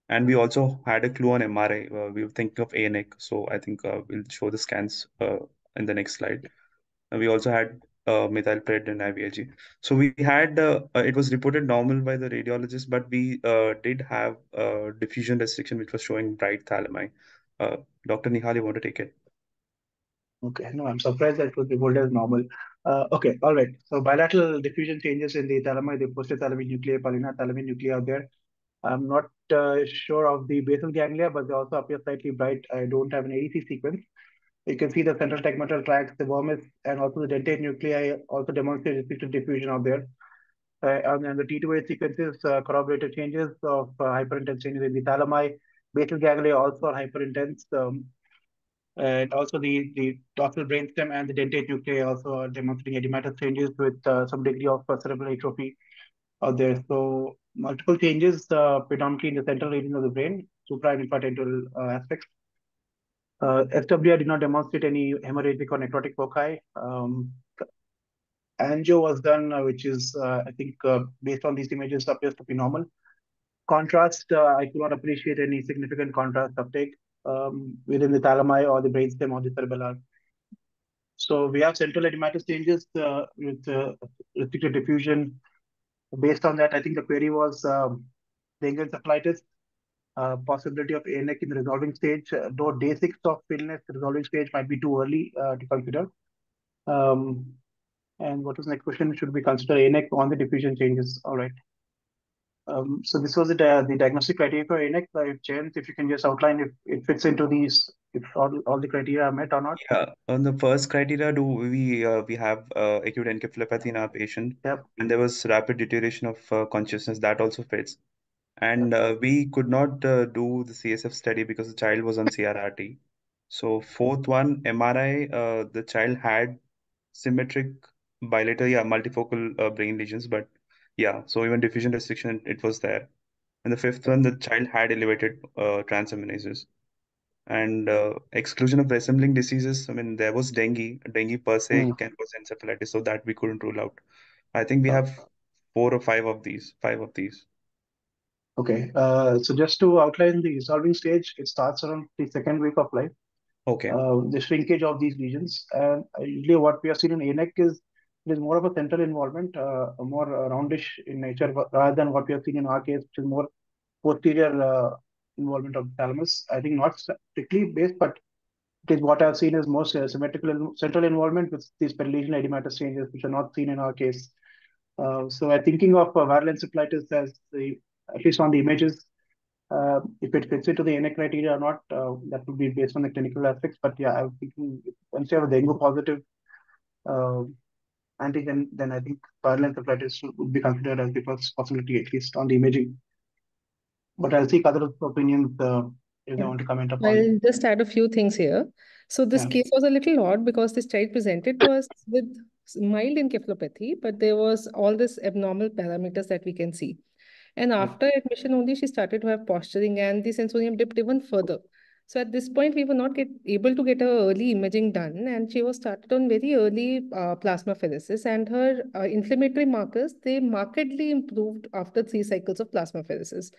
and we also had a clue on MRI. We were thinking of ANEC, so I think we'll show the scans in the next slide. We also had methylpred and IVIG. So we had it was reported normal by the radiologist, but we did have diffusion restriction, which was showing bright thalami. Dr. Nihaal, you want to take it? Okay, no, I'm surprised that it was reported as normal. Okay, all right. So bilateral diffusion changes in the thalami, the post-thalamic nuclei, polythalamic nuclei are there. I'm not sure of the basal ganglia, but they also appear slightly bright. I don't have an ADC sequence. You can see the central tegmental tracts, the vermis, and also the dentate nuclei also demonstrate restricted diffusion out there. And the T2A sequences corroborated changes of hyperintense changes in the thalami. Basal ganglia also are hyperintense. And also the dorsal brainstem and the dentate nuclei also are demonstrating edematous changes with some degree of cerebral atrophy out there. So multiple changes predominantly in the central region of the brain, supra and infratemporal aspects. SWR did not demonstrate any hemorrhagic or necrotic foci. Angio was done, which is, I think, based on these images, appears to be normal. Contrast, I could not appreciate any significant contrast uptake within the thalami or the brainstem or the cerebellar. So we have central edematous changes with restricted diffusion. Based on that, I think the query was dengue encephalitis, possibility of ANEC in the resolving stage, though day 6 of illness, the resolving stage might be too early to consider. And what was the next question? Should we consider ANEC on the diffusion changes? All right. So this was the diagnostic criteria for ANEC. If you can just outline if it fits into these, if all the criteria are met or not. Yeah, on the first criteria, do we have acute encephalopathy in our patient, Yep. and there was rapid deterioration of consciousness, that also fits. And we could not do the CSF study because the child was on CRRT. So fourth one, MRI, the child had symmetric bilateral, multifocal brain lesions, but yeah, so even diffusion restriction, it was there. And the fifth one, the child had elevated transaminases. And exclusion of resembling diseases, I mean, there was dengue per se can cause encephalitis, so that we couldn't rule out. I think we have 4 or 5 of these. Okay, so just to outline the resolving stage, it starts around the 2nd week of life. Okay. The shrinkage of these lesions, and usually what we have seen in ANEC is it is more of a central involvement, more roundish in nature, rather than what we have seen in our case, which is more posterior involvement of the thalamus. I think not strictly based, but it is what I've seen is more symmetrical central involvement with these perilesional edematous changes, which are not seen in our case. So I'm thinking of viral encephalitis as at least on the images, if it fits into the ANEC criteria or not, that would be based on the clinical aspects. But yeah, I'm thinking once you have a dengue positive antigen, then I think viral encephalitis would be considered as the first possibility, at least on the imaging. But I'll seek other opinions if they want to comment upon it. I'll just add a few things here. So this case was a little odd because this child presented to us with mild encephalopathy, but there was all this abnormal parameters that we can see. And after admission only, she started to have posturing and the sensorium dipped even further. So at this point, we were not able to get her early imaging done, and she was started on very early plasmapheresis, and her inflammatory markers, they markedly improved after 3 cycles of plasmapheresis.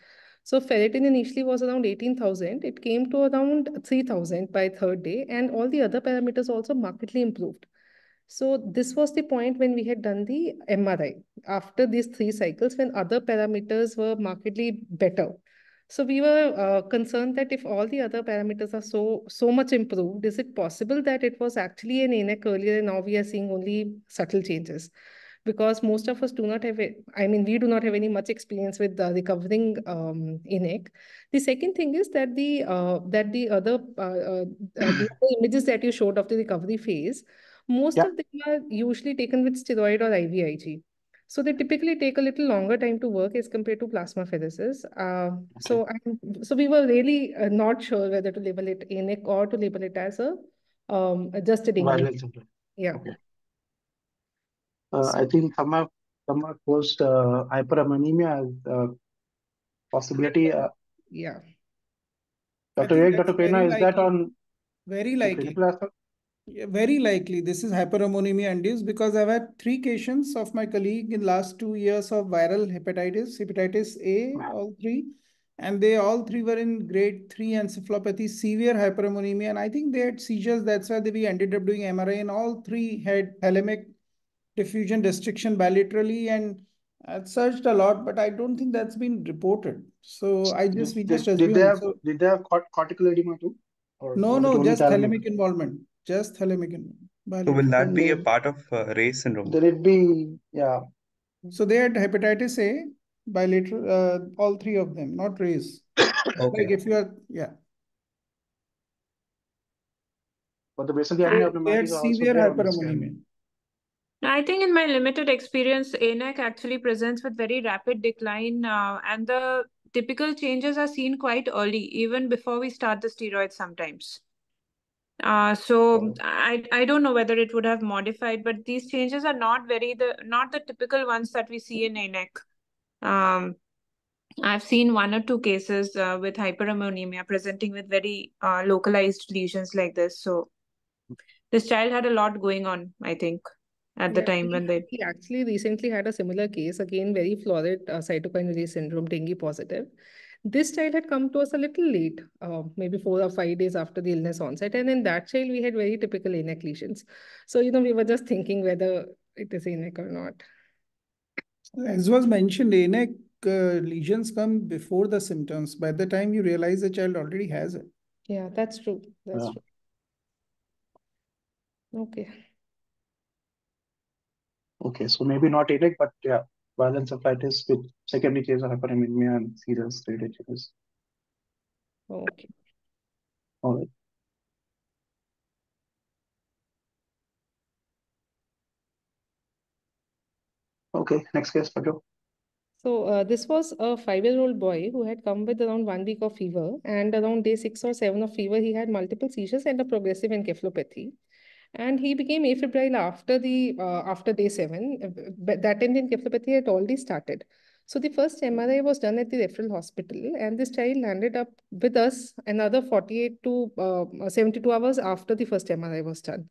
So ferritin initially was around 18,000. It came to around 3,000 by third day, and all the other parameters also markedly improved. So this was the point when we had done the MRI after these 3 cycles when other parameters were markedly better. So we were concerned that if all the other parameters are so much improved, is it possible that it was actually an ANAC earlier and now we are seeing only subtle changes? Because most of us do not have, we do not have any much experience with recovering ANAC. The second thing is that the other images that you showed of the recovery phase, most of them are usually taken with steroid or IVIG. So they typically take a little longer time to work as compared to plasmapheresis. So we were really not sure whether to label it ANAC or to label it as a just a dengue. Yeah. Okay. I think some have posed hyperammonemia as possibility. Yeah. Dr. Vivek, Dr. Prerna, is that on very the likely? clinical aspect? Very likely this is hyperammonemia induced because I've had 3 cases of my colleague in last 2 years of viral hepatitis A, all 3, and they all 3 were in grade 3 encephalopathy, severe hyperammonemia, and I think they had seizures. That's why we ended up doing MRI, and all 3 had thalamic diffusion restriction bilaterally, and I searched a lot, but I don't think that's been reported. So we just assumed. Did they have cortical edema too? Or No, just thalamic involvement. Just thalamic involvement. So will that be a part of Ray's syndrome? Will it be, yeah. So they had hepatitis A, bilateral, all 3 of them, not Ray's. Okay. Like if you are, yeah. But the basal ganglia abnormalities are also there on the scan. I think in my limited experience, ANAC actually presents with very rapid decline, and the typical changes are seen quite early, even before we start the steroids sometimes. So I don't know whether it would have modified, but these changes are not the typical ones that we see in ANAC. I've seen 1 or 2 cases with hyperammonemia presenting with very localized lesions like this. So this child had a lot going on, I think, at the time when they... He actually recently had a similar case, again, very florid cytokine release syndrome, dengue positive. This child had come to us a little late, maybe 4 or 5 days after the illness onset. And in that child, we had very typical ANAC lesions. So, we were just thinking whether it is ANAC or not. As was mentioned, ANAC lesions come before the symptoms. By the time you realize the child already has it. Yeah, that's true. That's true. Okay. Okay, so maybe not ANAC, but yeah, viral encephalitis with secondary case of hyperammonemia and serious graded changes. Okay. All right. Okay, next case, Pajo. So this was a 5-year-old boy who had come with around 1 week of fever, and around day 6 or 7 of fever, he had multiple seizures and a progressive encephalopathy. And he became afebrile after day 7, but that time the encephalopathy had already started. So the first MRI was done at the referral hospital, and this child landed up with us another 48 to 72 hours after the first MRI was done.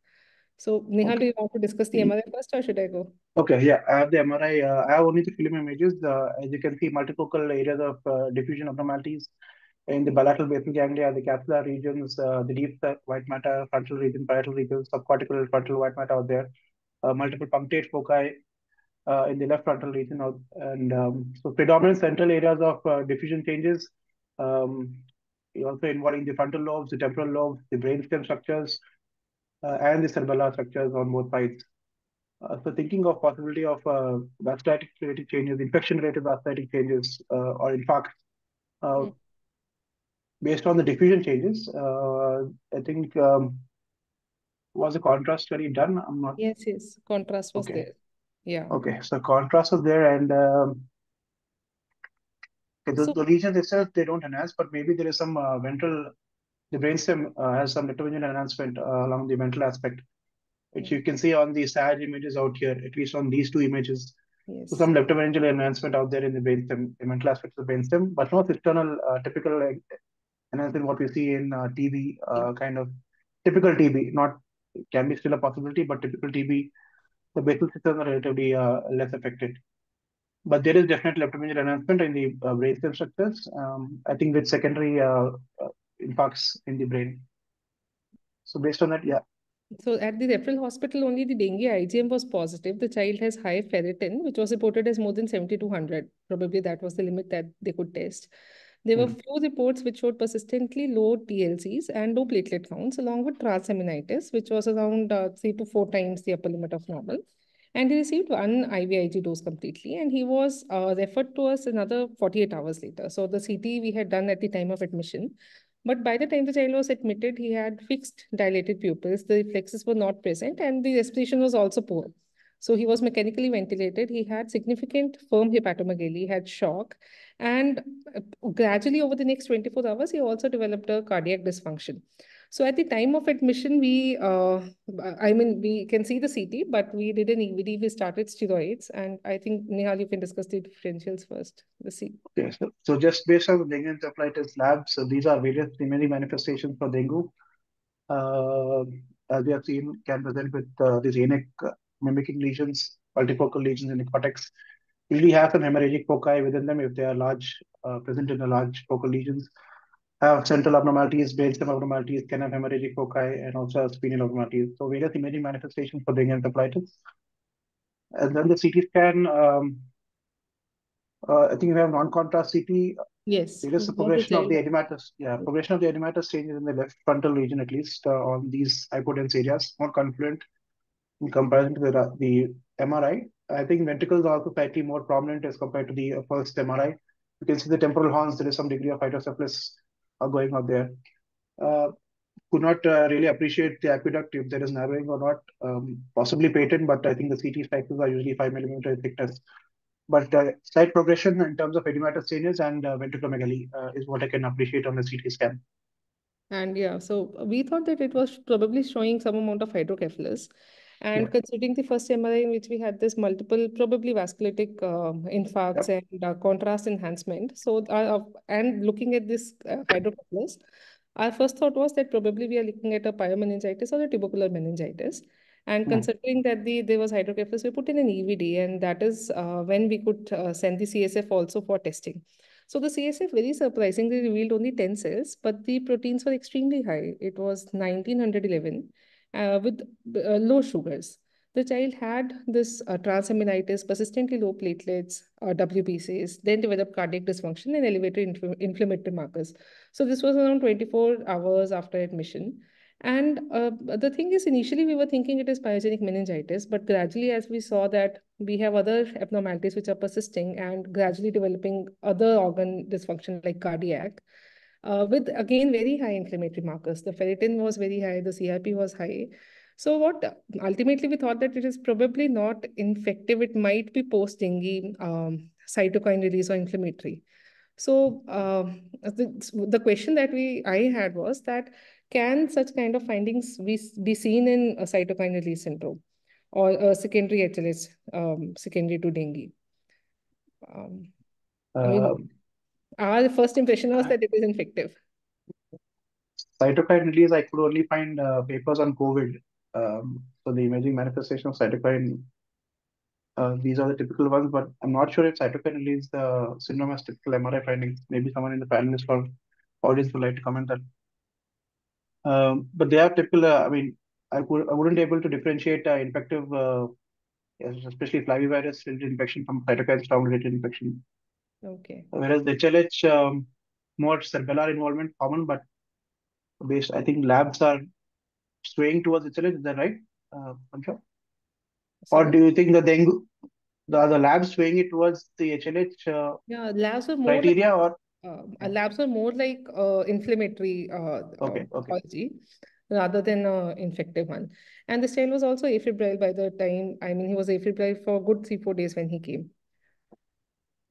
So Nihaal, do you want to discuss the MRI first, or should I go? Okay, yeah, I have the MRI. I have only the film images. As you can see, multifocal areas of diffusion abnormalities in the bilateral basal ganglia, the capsular regions, the deep white matter, frontal region, parietal region, subcortical frontal white matter out there, multiple punctate foci in the left frontal region, and so predominant central areas of diffusion changes, also involving the frontal lobes, the temporal lobes, the brainstem structures, and the cerebellar structures on both sides. So thinking of possibility of vasculitic related changes, infection related vasculitic changes, or infarct, based on the diffusion changes, I think was a contrast study done? I'm not. Yes, contrast was there. Yeah. Okay, so contrast was there, and the lesions itself, they don't enhance, but maybe there is some ventral the brainstem has some leptomeningeal enhancement along the mental aspect, which you can see on the SAG images out here, at least on these two images. Yes. So some leptomeningeal enhancement out there in the brainstem, the mental aspects of the brainstem, but not external typical enhancement what we see in TB, kind of typical TB. Not can be still a possibility, but typical TB, the basal systems are relatively less affected. But there is definitely leptomeningeal enhancement in the brainstem structures. I think with secondary infarcts in the brain. So based on that, yeah. So at the referral hospital, only the dengue IgM was positive. The child has high ferritin, which was reported as more than 7,200. Probably that was the limit that they could test. There were few reports which showed persistently low TLCs and low platelet counts, along with transaminitis, which was around 3 to 4 times the upper limit of normal. And he received one IVIG dose completely, and he was referred to us another 48 hours later. So the CT we had done at the time of admission. But by the time the child was admitted, he had fixed dilated pupils, the reflexes were not present, and the respiration was also poor. So he was mechanically ventilated. He had significant firm hepatomegaly, he had shock, and gradually over the next 24 hours, he also developed a cardiac dysfunction. So at the time of admission, we can see the CT, but we did an EVD, we started steroids, and I think, Nihaal, you can discuss the differentials first. The CT. Okay, so just based on the dengue encephalitis labs, so these are various primary manifestations for dengue. As we have seen, can present with these ANEC mimicking lesions, multifocal lesions in the cortex. Usually have some hemorrhagic foci within them if they are large, present in the large focal lesions. Have central abnormalities, brainstem abnormalities, can have hemorrhagic foci, and also have spinal abnormalities. So various imaging manifestations for dengue encephalitis. And then the CT scan, I think we have non-contrast CT. Yes. There is a progression of the edematous, progression of the edematous changes in the left frontal region, at least on these hypodense areas, more confluent in comparison to the MRI. I think ventricles are also slightly more prominent as compared to the first MRI. You can see the temporal horns, there is some degree of hydrocephalus going out there. Could not really appreciate the aqueduct if there is narrowing or not, possibly patent, but I think the CT slices are usually 5 millimeter thickness. But slight progression in terms of edematous changes and ventriculomegaly is what I can appreciate on the CT scan. And yeah, so we thought that it was probably showing some amount of hydrocephalus. And considering the first MRI in which we had this multiple, probably vasculitic infarcts and contrast enhancement. So, and looking at this hydrocephalus, our first thought was that probably we are looking at a pyomeningitis or a tubercular meningitis. And considering that there was hydrocephalus, we put in an EVD, and that is when we could send the CSF also for testing. So the CSF very surprisingly revealed only 10 cells, but the proteins were extremely high. It was 1911 with low sugars. The child had this transaminitis, persistently low platelets, WBCs, then developed cardiac dysfunction and elevated inflammatory markers. So this was around 24 hours after admission. And the thing is, initially we were thinking it is pyogenic meningitis, but gradually as we saw that we have other abnormalities which are persisting and gradually developing other organ dysfunction like cardiac, with again very high inflammatory markers. The ferritin was very high, the CRP was high. So what ultimately we thought that it is probably not infective, it might be post-dengue cytokine release or inflammatory. So the question that I had was that, can such kind of findings be seen in a cytokine release syndrome or a secondary HLH secondary to dengue? I mean, our first impression was that it is infective. Cytokine release, I could only find papers on COVID. So the imaging manifestation of cytokine, these are the typical ones, but I'm not sure if cytokine release syndrome has typical MRI findings. Maybe someone in the panelist or audience would like to comment that. But they are typical. I mean, I wouldn't be able to differentiate infective, especially flavivirus related infection from cytokine storm related infection. Okay. Whereas the HLH, more cerebellar involvement common, but based, I think labs are swaying towards HLH. Is that right, Pansha? Or do you think the dengue, the labs swaying it towards the HLH? Yeah, labs are more criteria like, or labs are more like inflammatory pathology rather than infective one. And the child was also afebrile by the time, I mean, he was afebrile for a good 3-4 days when he came.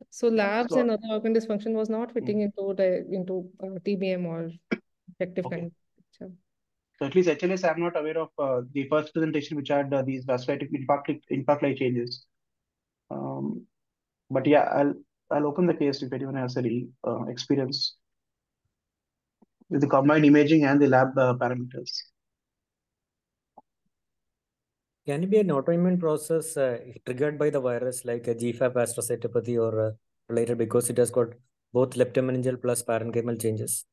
So labs and other organ dysfunction was not fitting into TBM or effective Okay. kind of picture. So at least HLS, I'm not aware of the first presentation which had these vasculitic infarct-like changes. But yeah, I'll open the case if anyone has any experience with the combined imaging and the lab parameters. Can it be an autoimmune process triggered by the virus like a GFAP astrocytopathy or related because it has got both leptomeningeal plus parenchymal changes?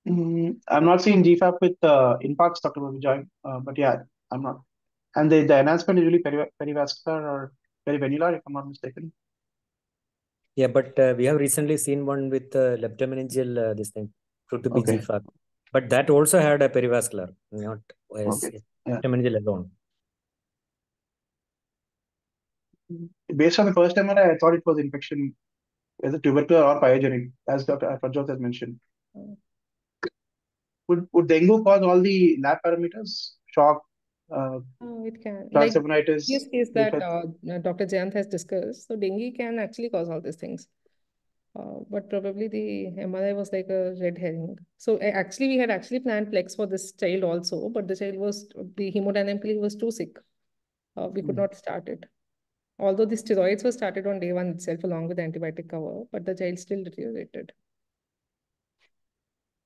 I'm not seeing GFAP with infarcts, Dr. Babijoy, but yeah, I'm not. And the enhancement is really perivascular or perivenular, if I'm not mistaken. Yeah, but we have recently seen one with leptomeningeal this thing, proved to be Okay. GFAP. But that also had a perivascular, not Okay. Yeah. leptomeningeal alone. Based on the first MRI, I thought it was infection, either tubercular or pyogenic, as Dr. Prajot has mentioned. Would dengue cause all the lab parameters? Shock, Oh, it can. Like transaminitis, this case that Dr. Jayant has discussed. So dengue can actually cause all these things. But probably the MRI was like a red herring. So actually, we had actually planned Plex for this child also, but the child was, the hemodynamically was too sick. We could not start it. Although the steroids were started on day 1 itself along with antibiotic cover, but the child still deteriorated.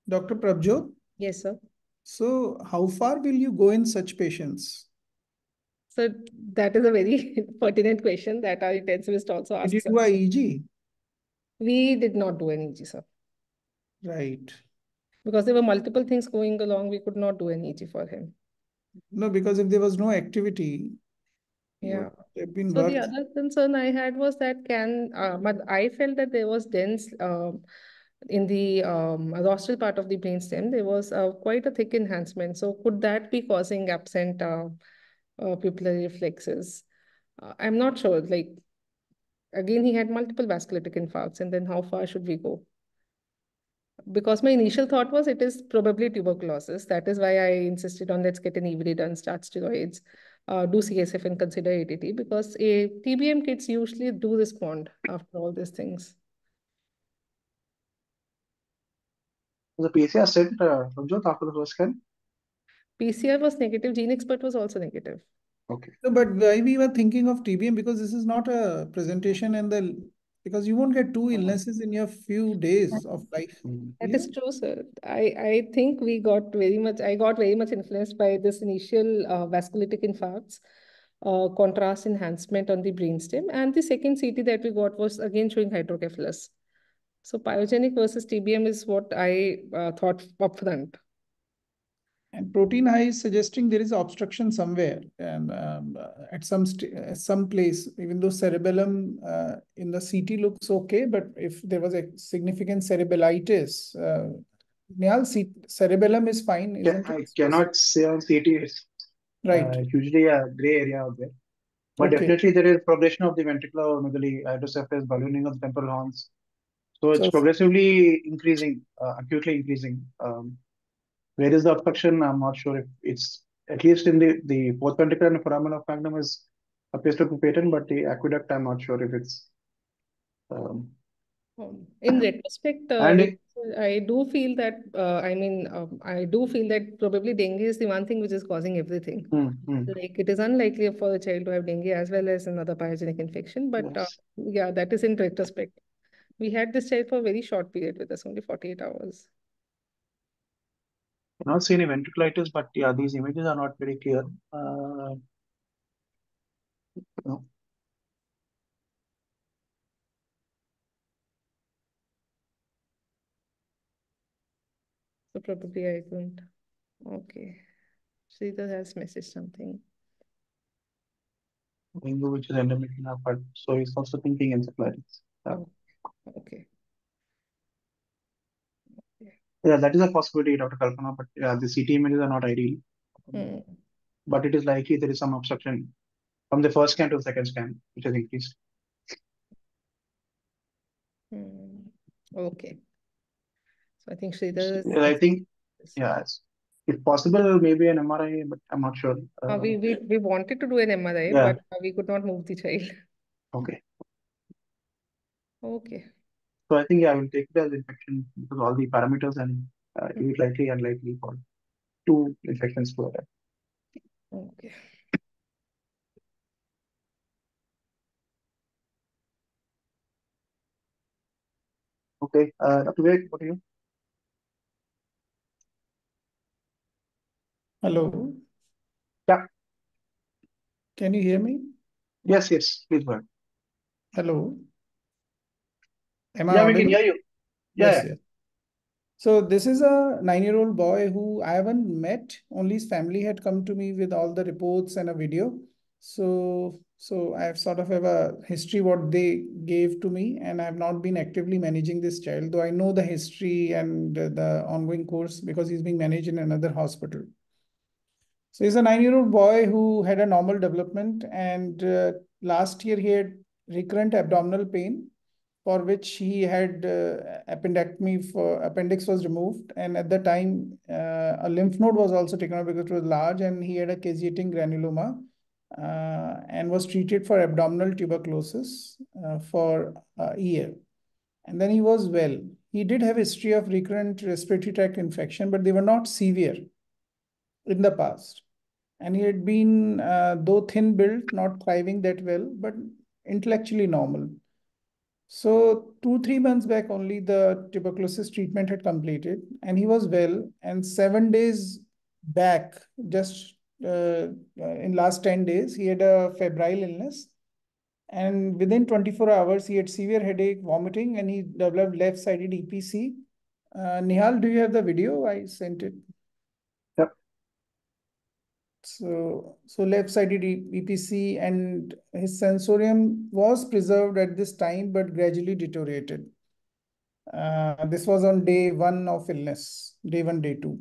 Dr. Prabjot? Yes, sir. So how far will you go in such patients? So that is a very pertinent question that our intensivist also asked. Did you do a EEG? We did not do an EEG, sir. Right. Because there were multiple things going along, we could not do an EEG for him. No, because if there was no activity, yeah, have been so worth. the other concern I had was that but I felt that there was dense in the rostral part of the brainstem. There was quite a thick enhancement. So could that be causing absent pupillary reflexes? I'm not sure. Like again, he had multiple vasculitic infarcts, and then how far should we go? Because my initial thought was it is probably tuberculosis. That is why I insisted on let's get an EVD done, start steroids, do CSF and consider ATT, because TBM kids usually do respond after all these things. Was the PCR sent Prabjot after the first scan? PCR was negative, Gene Expert was also negative. Okay. No, but why we were thinking of TBM, because this is not a presentation and because you won't get two illnesses in your few days of life. That is true, sir. I think I got very much influenced by this initial vasculitic infarcts, contrast enhancement on the brainstem, and the second CT that we got was again showing hydrocephalus. So pyogenic versus TBM is what I thought upfront. And protein high is suggesting there is obstruction somewhere and at some place, even though cerebellum in the CT looks okay, but if there was a significant cerebellitis, Nihaal, cerebellum is fine, isn't I it? cannot say on CT. It's right. Usually a gray area out there. But definitely there is progression of the ventriculomegaly, hydrocephalus, ballooning of the temporal horns. So it's progressively increasing, acutely increasing. Where is the obstruction? I'm not sure if it's, at least in the fourth ventricular and foramen of magnum appears to be patent, but the aqueduct, I'm not sure if it's. In retrospect, I do feel that, I do feel that probably dengue is the one thing which is causing everything. Like it is unlikely for a child to have dengue as well as another pyogenic infection, but yeah, that is in retrospect. We had this child for a very short period with us, only 48 hours. I not see any ventriculitis, but yeah, these images are not very clear. No. So probably I don't. Okay. Sridhar has messaged something. Dengue, which is endemic in our part. So he's also thinking encephalitis. Okay. Yeah, that is a possibility, Dr. Kalpana, but the CT images are not ideal. But it is likely there is some obstruction from the first scan to the second scan, which has increased. Okay. So I think Sridhar is... I think, yes. If possible, maybe an MRI, but I'm not sure. We wanted to do an MRI, but we could not move the child. Okay. Okay. So I think I will take it as infection because all the parameters and it likely unlikely for 2 infections per day. Okay. Okay, Dr. Vivek, what are you? Hello. Yeah. Can you hear me? Yes, please go ahead. Hello. Am I Yeah, we audible? can hear you. Yes, Yeah. yes. So this is a 9-year-old boy who I haven't met. Only his family had come to me with all the reports and a video. So I sort of have a history what they gave to me, and I have not been actively managing this child, though I know the history and the ongoing course because he's being managed in another hospital. So he's a 9-year-old boy who had a normal development, and last year he had recurrent abdominal pain, for which he had appendectomy. For appendix was removed, and at the time a lymph node was also taken out because it was large, and he had a caseating granuloma and was treated for abdominal tuberculosis for a year. And then he was well. He did have a history of recurrent respiratory tract infection, but they were not severe in the past. And he had been, though thin built, not thriving that well, but intellectually normal. So 2-3 months back only the tuberculosis treatment had completed and he was well. And 7 days back, just in last 10 days, he had a febrile illness. And within 24 hours, he had severe headache, vomiting, and he developed left-sided EPC. Nihaal, do you have the video? I sent it. Yep. So left-sided EPC, and his sensorium was preserved at this time, but gradually deteriorated. This was on day 1 of illness, day 1, day 2.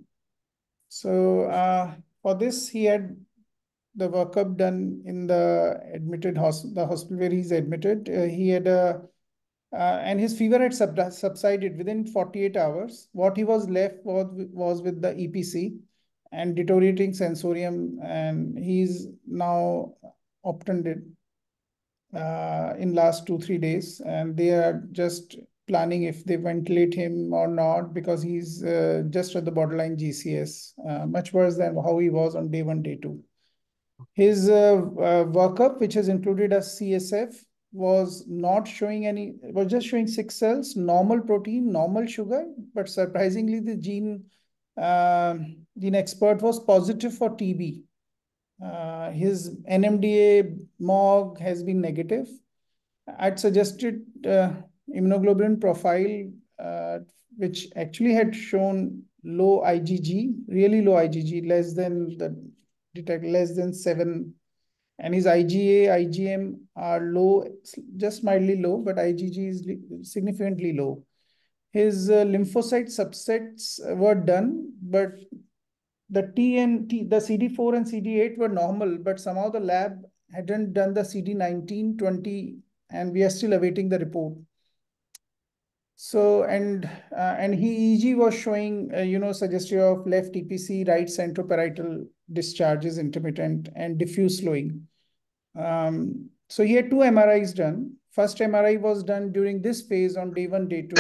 So for this, he had the workup done in the admitted the hospital where he's admitted. He had and his fever had subsided within 48 hours. What he was left was with the EPC and deteriorating sensorium, and he's now obtunded in last 2-3 days, and they are just planning if they ventilate him or not because he's just at the borderline GCS, much worse than how he was on day 1, day 2. His workup, which has included a CSF, was not showing any, was just showing 6 cells, normal protein, normal sugar, but surprisingly the gene expert was positive for TB. His NMDA MOG has been negative. I'd suggested immunoglobulin profile, which actually had shown low IgG, really low IgG, less than 7. And his IgA, IgM are low, just mildly low, but IgG is significantly low. His lymphocyte subsets were done, but the the CD4 and CD8 were normal, but somehow the lab hadn't done the CD19, 20, and we are still awaiting the report. So, and EEG was showing, suggestive of left EPC, right centroparietal discharges, intermittent and diffuse slowing. So he had 2 MRIs done. First MRI was done during this phase on day 1, day 2.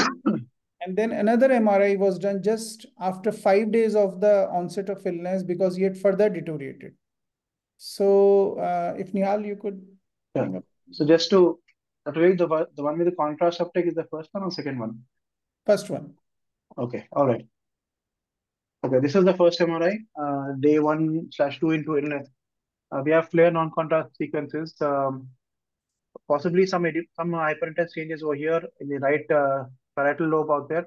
And then another MRI was done just after 5 days of the onset of illness because he had further deteriorated. So if Nihaal, you could. Yeah. So just to the one with the contrast uptake is the first one or second one? First one. Okay, all right. Okay, this is the first MRI, day 1/2 into illness. We have flare non-contrast sequences. Possibly some hyperintense changes over here in the right parietal lobe out there.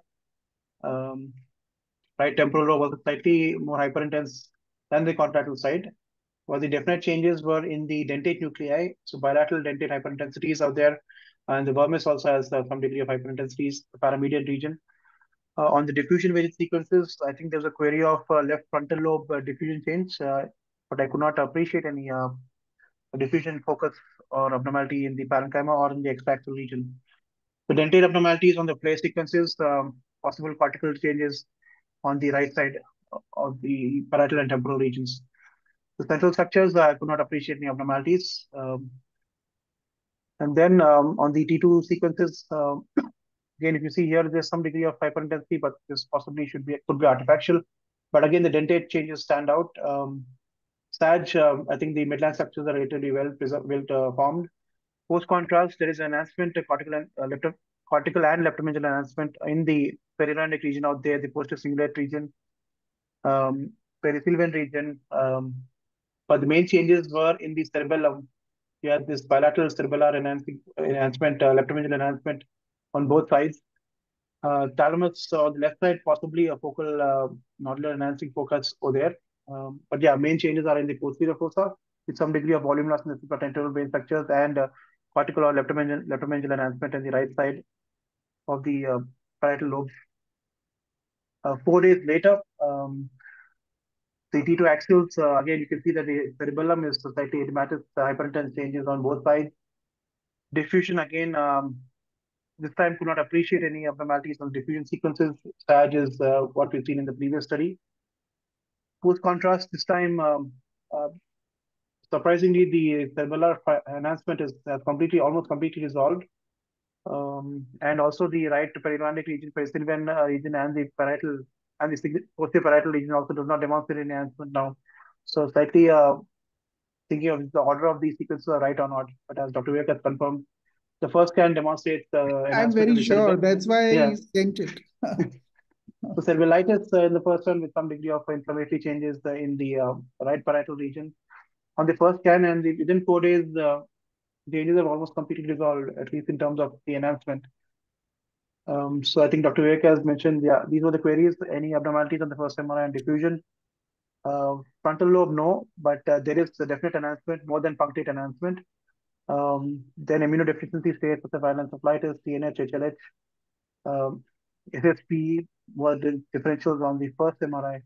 Right temporal lobe was slightly more hyperintense than the contralateral side. While the definite changes were in the dentate nuclei, so bilateral dentate hyperintensities out there, and the vermis also has some degree of hyperintensities, the paramedian region. On the diffusion variant sequences, I think there's a query of left frontal lobe diffusion change, but I could not appreciate any diffusion focus or abnormality in the parenchyma or in the extraxal region. The dentate abnormalities on the flare sequences, possible particle changes on the right side of the parietal and temporal regions. The central structures, I could not appreciate any abnormalities. And then on the T2 sequences, Again, if you see here, there's some degree of hyperintensity, but this possibly could be artificial. But again, the dentate changes stand out. SAG, I think the midline structures are relatively well formed. Post contrast, there is enhancement, cortical and leptomeningeal enhancement in the perirhindic region out there, the posterior cingulate region, perisylvian region. But the main changes were in the cerebellum. You had this bilateral cerebellar enhancement, leptomeningeal enhancement on both sides. Thalamus on the left side, possibly a focal nodular enhancing focus over there. But yeah, main changes are in the posterior fossa with some degree of volume loss in the supratemporal brain structures and cortical or leptomeningeal enhancement on the right side of the parietal lobe. 4 days later, the T2 axials, again, you can see that the cerebellum is slightly edematous, hyperintense changes on both sides. Diffusion, again, this time could not appreciate any abnormalities on diffusion sequences. SAG is what we've seen in the previous study. Post contrast, this time, surprisingly, the cerebellar enhancement is almost completely resolved. And also the right perirhindic region, perisylvian region, and the parietal and the posterior parietal region also does not demonstrate any enhancement now. So slightly thinking of the order of these sequences are right or not. But as Dr. Vivek has confirmed, the first scan demonstrates I'm very sure. That's why I sent it. So cerebralitis in the first one with some degree of inflammatory changes in the right parietal region. On the first scan and within 4 days, the changes are almost completely resolved, at least in terms of the enhancement. So I think Dr. Vivek has mentioned, yeah, these were the queries. Any abnormalities on the first MRI and diffusion? Frontal lobe, no, but there is a definite enhancement, more than punctate enhancement. Then immunodeficiency states such as violent encephalitis, TNH, HLH, SSP were the differentials on the first MRI.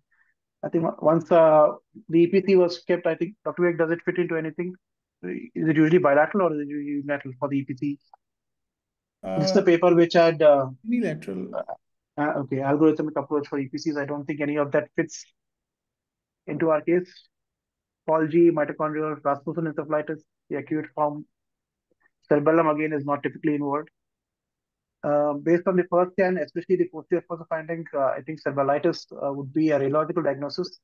I think once the EPC was kept, I think, Dr. Vivek, does it fit into anything? Is it usually bilateral or is it usually unilateral for the EPC? This is a paper which had unilateral. Okay, algorithmic approach for EPCs. I don't think any of that fits into our case. Paul G, mitochondrial Rasmussen encephalitis, the acute form. Cerebellum again is not typically involved. Based on the first scan, especially the posterior fossa finding, I think cerebralitis would be a radiological diagnosis.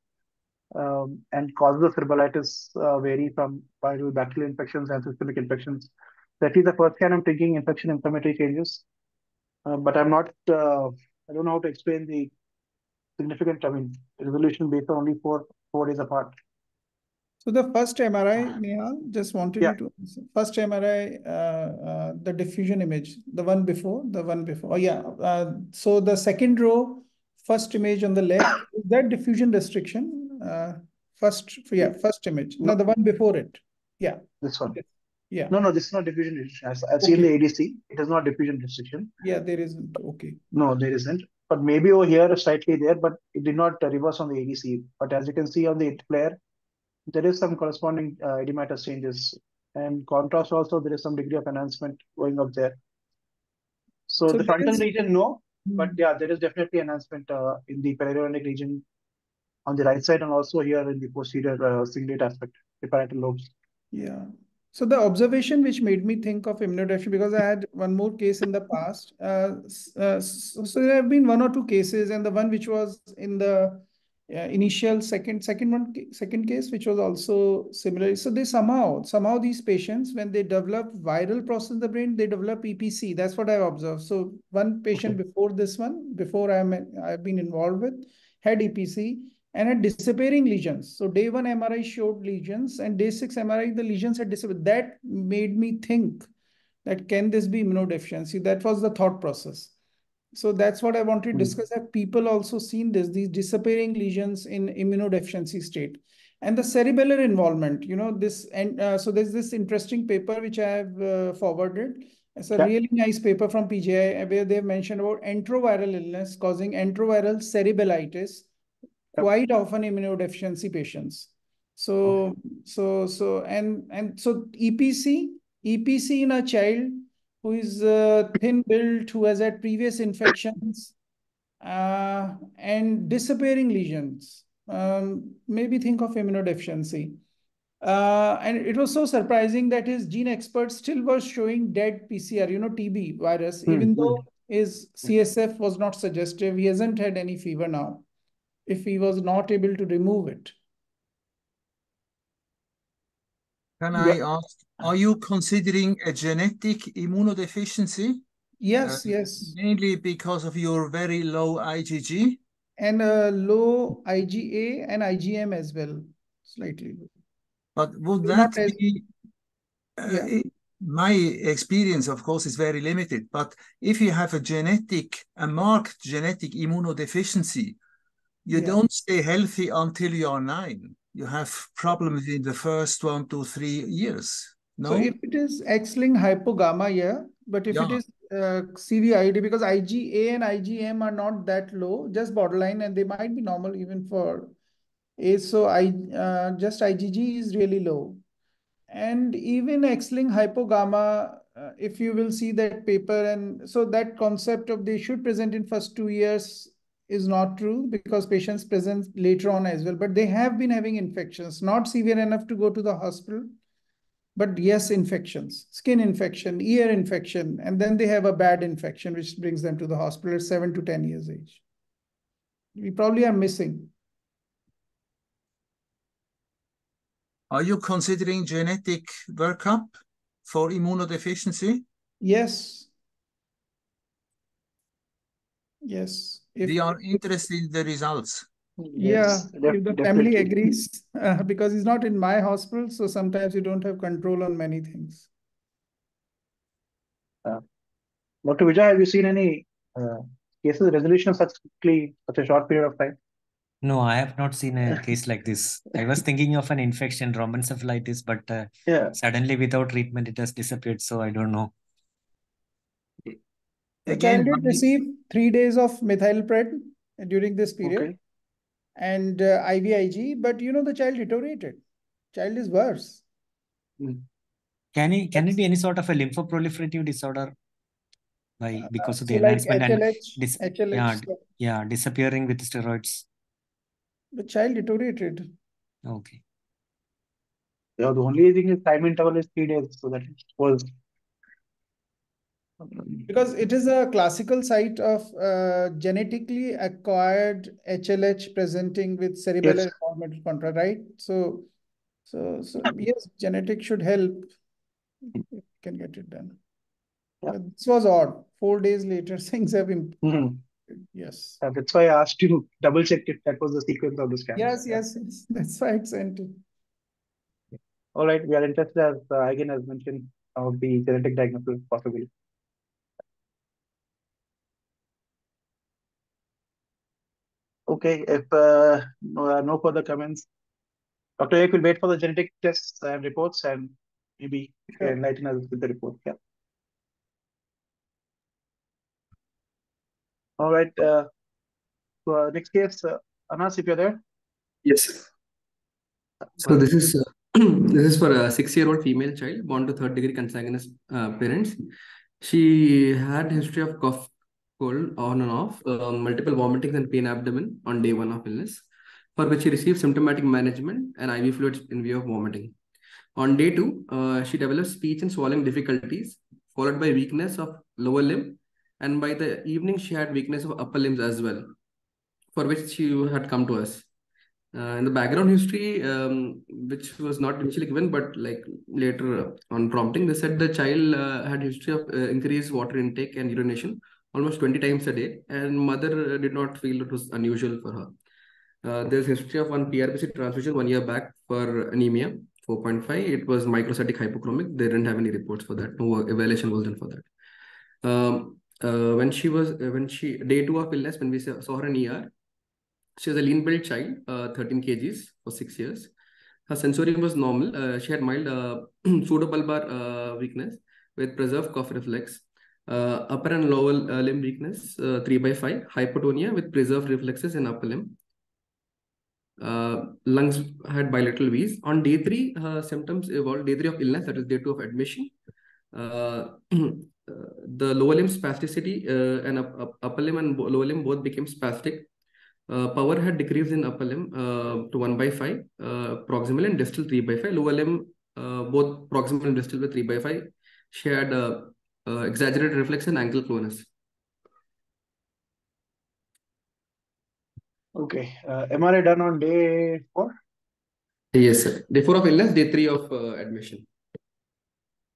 And causes of cerebralitis vary from viral bacterial infections and systemic infections. That is the first scan. I'm thinking infection, inflammatory changes, but I'm not. I don't know how to explain the significant. Resolution based on only four days apart. So the first MRI, Nihaal, just wanted you to answer. First MRI, the diffusion image, the one before. Oh yeah. So the second row, first image on the left, is that diffusion restriction? First image. No, the one before it. Yeah. This one. Yeah. No, this is not diffusion restriction. I've seen the ADC. It is not diffusion restriction. Yeah, there isn't. Okay. No, there isn't. But maybe over here, slightly there, but it did not reverse on the ADC. But as you can see on the flare, there is some corresponding edematous changes. And contrast also, there is some degree of enhancement going up there. So the frontal region, no. But yeah, there is definitely enhancement in the perirhindic region on the right side and also here in the posterior cingulate aspect, the parietal lobes. Yeah. So the observation which made me think of immunodeficiency, because I had one more case in the past. So there have been 1 or 2 cases, and the one which was in the initial second case, which was also similar. So they somehow these patients, when they develop viral process in the brain, they develop EPC. That's what I've observed. So one patient before this one, before I've been involved with, had EPC and had disappearing lesions. So day 1 MRI showed lesions, and day 6 MRI, the lesions had disappeared. That made me think that can this be immunodeficiency? That was the thought process. So that's what I wanted to discuss. Have people also seen these disappearing lesions in immunodeficiency state? And the cerebellar involvement, so there's this interesting paper which I have forwarded. It's a really nice paper from PGI where they've mentioned about enteroviral illness causing enteroviral cerebellitis, quite often immunodeficiency patients. So EPC in a child who is thin built, who has had previous infections and disappearing lesions, maybe think of immunodeficiency. And it was so surprising that his gene experts still were showing dead PCR, TB virus, even though is CSF was not suggestive. He hasn't had any fever now. If he was not able to remove it. Can I ask, are you considering a genetic immunodeficiency? Yes, yes. Mainly because of your very low IgG? And low IgA and IgM as well, slightly low. But would that be... my experience, of course, is very limited, but if you have a marked genetic immunodeficiency, you don't stay healthy until you are 9. You have problems in the first 1 to 3 years. No? So if it is X-linked hypogamma, yeah, but if it is CVID, because IgA and IgM are not that low, just borderline, and they might be normal even for A. So just IgG is really low. And even X-linked hypogamma, if you will see that paper, and so that concept of they should present in first 2 years is not true, because patients present later on as well. But they have been having infections, not severe enough to go to the hospital, but yes, infections, skin infection, ear infection, and then they have a bad infection, which brings them to the hospital at 7 to 10 years age. We probably are missing. Are you considering genetic workup for immunodeficiency? Yes. Yes. We are interested in the results. Yeah, if the family agrees, because he's not in my hospital, so sometimes you don't have control on many things. Dr. Vijay, have you seen any cases resolution such a short period of time? No, I have not seen a case like this. I was thinking of an infection, rhombencephalitis, but suddenly without treatment, it has disappeared. So I don't know. The child did receive 3 days of methylpred during this period and IVIG, but the child deteriorated. Child is worse. Can it be any sort of a lymphoproliferative disorder? Because of the so like enhancement HLH, disappearing with steroids. The child deteriorated. Okay. Yeah, the only thing is time interval is 3 days, so that was... Because it is a classical site of genetically acquired HLH presenting with cerebellar involvement contra, right? So yes, genetic should help if you can get it done. But this was odd. 4 days later, things have improved. Yes. That's why I asked you double check if that was the sequence of the scan. Yes. That's why it's sent it. All right, we are interested, as Aigen has mentioned, of the genetic diagnosis possibly. Okay, if no further comments, Dr. Ek will wait for the genetic tests and reports, and maybe enlighten us with the report. Yeah. All right. So next case, Anas, if you're there. Yes. So this is for a 6-year-old female child born to 3rd-degree consanguineous parents. She had history of cough, cold on and off, multiple vomitings and pain abdomen on day 1 of illness, for which she received symptomatic management and IV fluids in view of vomiting. On day 2, she developed speech and swallowing difficulties, followed by weakness of lower limb, and by the evening she had weakness of upper limbs as well, for which she had come to us. In the background history, which was not initially given, but like later on prompting, they said the child had history of increased water intake and urination almost 20 times a day, and mother did not feel it was unusual for her. There's history of one PRBC transfusion 1 year back for anemia, 4.5. It was microcytic hypochromic. They didn't have any reports for that. No evaluation was done for that. When she day 2 of illness, when we saw her in ER, she was a lean built child, 13 kgs for 6 years. Her sensorium was normal. She had mild pseudobulbar weakness with preserved cough reflex. Upper and lower limb weakness, 3/5. Hypotonia with preserved reflexes in upper limb. Lungs had bilateral wheeze. On day 3, symptoms evolved. Day 3 of illness, that is day 2 of admission. The lower limb spasticity and upper limb and lower limb both became spastic. Power had decreased in upper limb to 1/5, proximal and distal 3/5. Lower limb, both proximal and distal were 3/5. She had exaggerated reflex and ankle clonus. Okay. MRI done on day 4? Yes, sir. Day 4 of illness, day 3 of admission.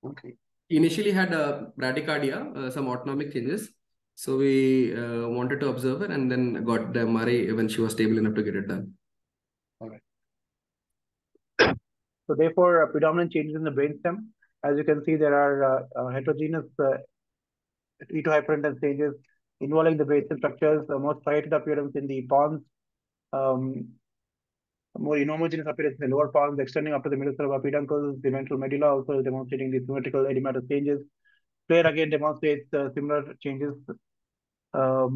Okay. He initially had bradycardia, some autonomic changes. So we wanted to observe her and then got the MRI when she was stable enough to get it done. All right. So therefore, predominant changes in the brainstem. As you can see, there are heterogeneous hyperintense changes involving the brainstem structures, more striated appearance in the pons, more inhomogeneous appearance in the lower pons, extending up to the middle cerebral peduncles. The ventral medulla also demonstrating the symmetrical edematous changes. FLAIR again demonstrates similar changes. I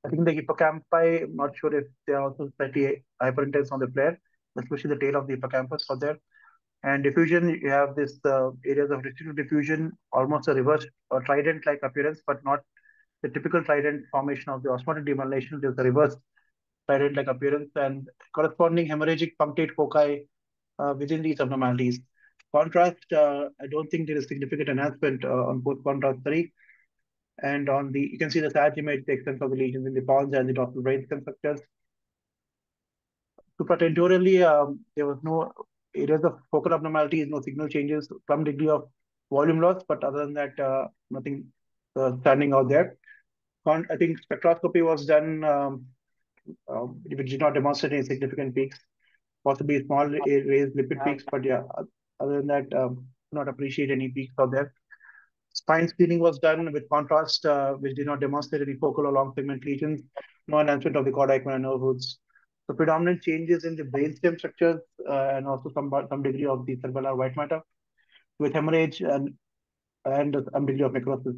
think the hippocampi, I'm not sure if they are also slightly hyperintense on the FLAIR, especially the tail of the hippocampus for there. And diffusion, you have this areas of restricted diffusion, almost a reverse or trident-like appearance, but not the typical trident formation of the osmotic demyelination. There's a reverse trident-like appearance and corresponding hemorrhagic punctate foci within these abnormalities. Contrast, I don't think there is significant enhancement on post-contrast 3. And on the, you can see the SAG image, the extent of the lesions in the pons and the dorsal brainstem structures. Supratentorially, there was no areas of focal abnormalities, no signal changes, some degree of volume loss, but other than that, nothing standing out there. I think spectroscopy was done, which did not demonstrate any significant peaks, possibly small raised lipid peaks, but yeah, other than that, not appreciate any peaks out there. Spine screening was done with contrast, which did not demonstrate any focal or long segment lesions, no enhancement of the caudate and nerve roots. So predominant changes in the brainstem structures and also some degree of the cerebellar white matter with hemorrhage and some degree of necrosis.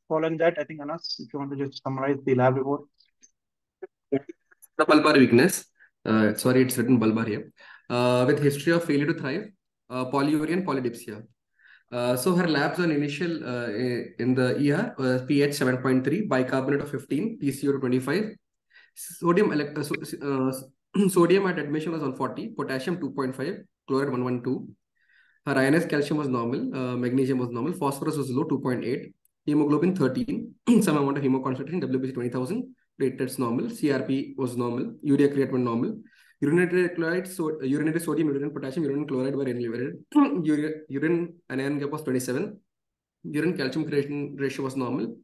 Following that, I think Anas, if you want to just summarize the lab report. The bulbar weakness. Sorry, it's written bulbar here. With history of failure to thrive, polyuria and polydipsia. So her labs on initial in the ER pH 7.3, bicarbonate of 15, PCO 25. Sodium sodium at admission was on 40, potassium 2.5, chloride 112. Her ionized calcium was normal, magnesium was normal, phosphorus was low 2.8, hemoglobin 13, some amount of hemoconcentration, WBC 20,000, platelets normal, CRP was normal, urea creatinine was normal. Urinary chloride, urinary sodium, urine potassium, urine chloride were elevated. Urine anion gap was 27. Urine calcium creatinine ratio was normal.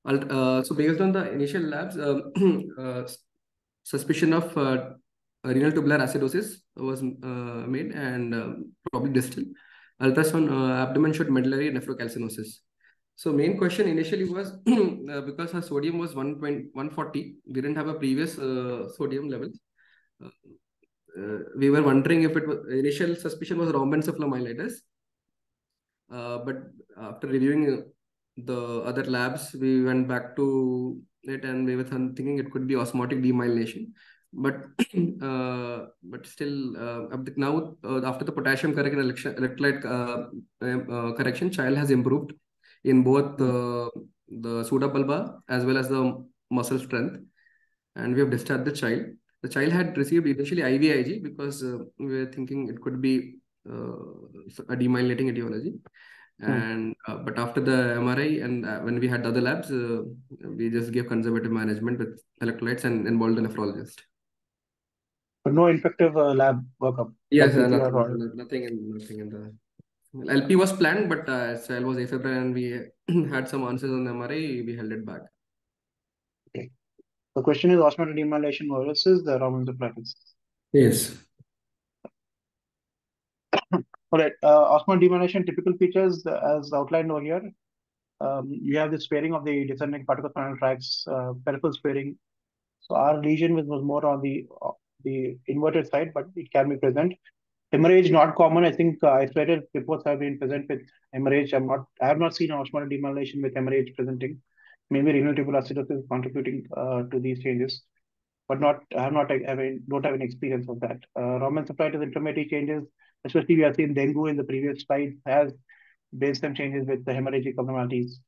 So based on the initial labs, suspicion of renal tubular acidosis was made and probably distal. Ultrasound abdomen showed medullary nephrocalcinosis. So main question initially was because her sodium was 140, we didn't have a previous sodium levels. We were wondering if it was initial suspicion was rhombencephalomyelitis. But after reviewing the other labs, we went back to it and we were thinking it could be osmotic demyelination. But still now after the potassium correction electrolyte correction, child has improved in both the pseudobulbar as well as the muscle strength, and we have discharged the child. The child had received initially IVIG because we were thinking it could be a demyelinating etiology. And but after the MRI and when we had other labs, we just gave conservative management with electrolytes and involved a nephrologist. But no infective lab workup. Yes, nothing in the LP was planned, but child was afebrile and we had some answers on the MRI. We held it back. Okay. The question is osmotic demyelination versus the rhomboencephalitis. Yes. All right. Osmotic demyelination typical features as outlined over here. You have the sparing of the descending particle spinal tracts, peripheral sparing. So our lesion was more on the inverted side, but it can be present. Hemorrhage not common. I think isolated reports have been present with hemorrhage. I have not seen osmotic demyelination with hemorrhage presenting. Maybe renal tubular acidosis contributing to these changes, but don't have any experience of that. Rhomboencephalitis inflammatory changes, especially we have seen dengue in the previous slide, has brainstem changes with the hemorrhagic abnormalities.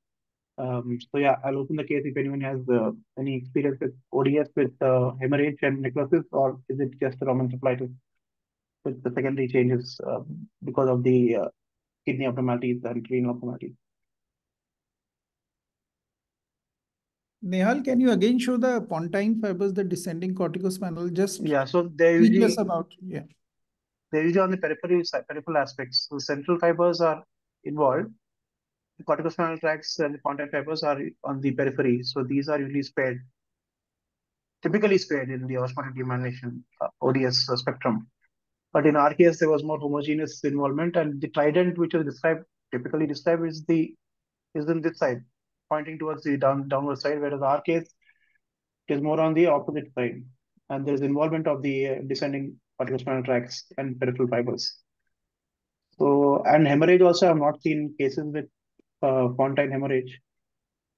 So yeah, I'll open the case if anyone has any experience with ODS with hemorrhage and necrosis, or is it just rhomboencephalitis with the secondary changes because of the kidney abnormalities and renal abnormalities? Nihaal, can you again show the pontine fibers, the descending corticospinal? Just so they're usually about they're usually on the peripheral aspects. So central fibers are involved. The corticospinal tracts and the pontine fibers are on the periphery. So these are usually spared, typically spared in the osmotic demyelination ODS spectrum. But in our case, there was more homogeneous involvement, and the trident which is typically described is in this side, pointing towards the downward side, whereas our case it is more on the opposite side, and there is involvement of the descending corticospinal tracts and peripheral fibers. So, and hemorrhage also, I have not seen cases with pontine hemorrhage.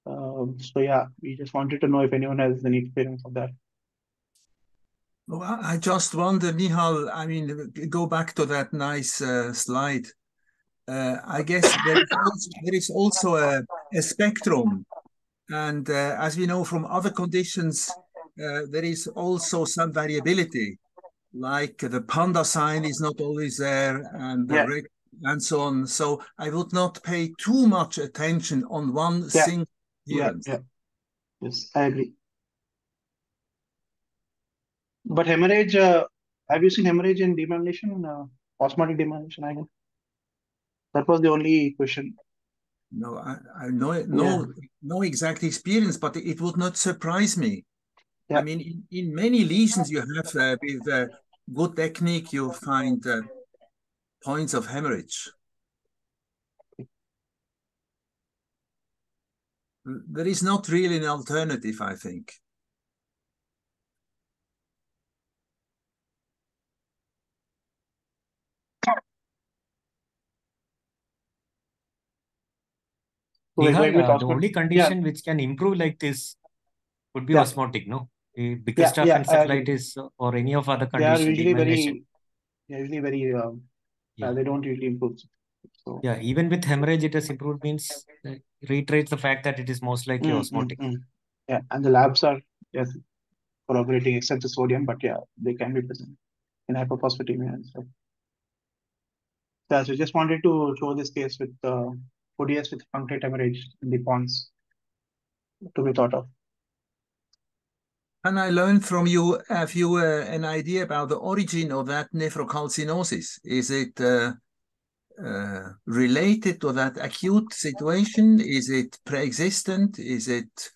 So yeah, we just wanted to know if anyone has any experience of that. Well, I just wonder, Nihaal, I mean, go back to that nice slide. I guess there is also a spectrum. And as we know from other conditions, there is also some variability, like the panda sign is not always there and so on. So I would not pay too much attention on one single appearance. Yes, I agree. But hemorrhage, have you seen hemorrhage in demyelination, osmotic demyelination? I guess that was the only question. No, I no exact experience, but it would not surprise me. Yeah. I mean, in many lesions you have with good technique, you find points of hemorrhage. There is not really an alternative, I think. Nihaal, the only condition which can improve like this would be osmotic, no? Because of encephalitis or any of other conditions. They are usually very, they don't usually improve. So. Yeah, even with hemorrhage, it has improved means reiterates the fact that it is most likely osmotic. Yeah, and the labs are corroborating except the sodium, but yeah, they can be present in hypophosphatemia and stuff. Yeah, so just wanted to show this case with ODS with punctate hemorrhage in the ponds to be thought of. Can I learn from you, have you an idea about the origin of that nephrocalcinosis? Is it related to that acute situation? Is it pre-existent? Is it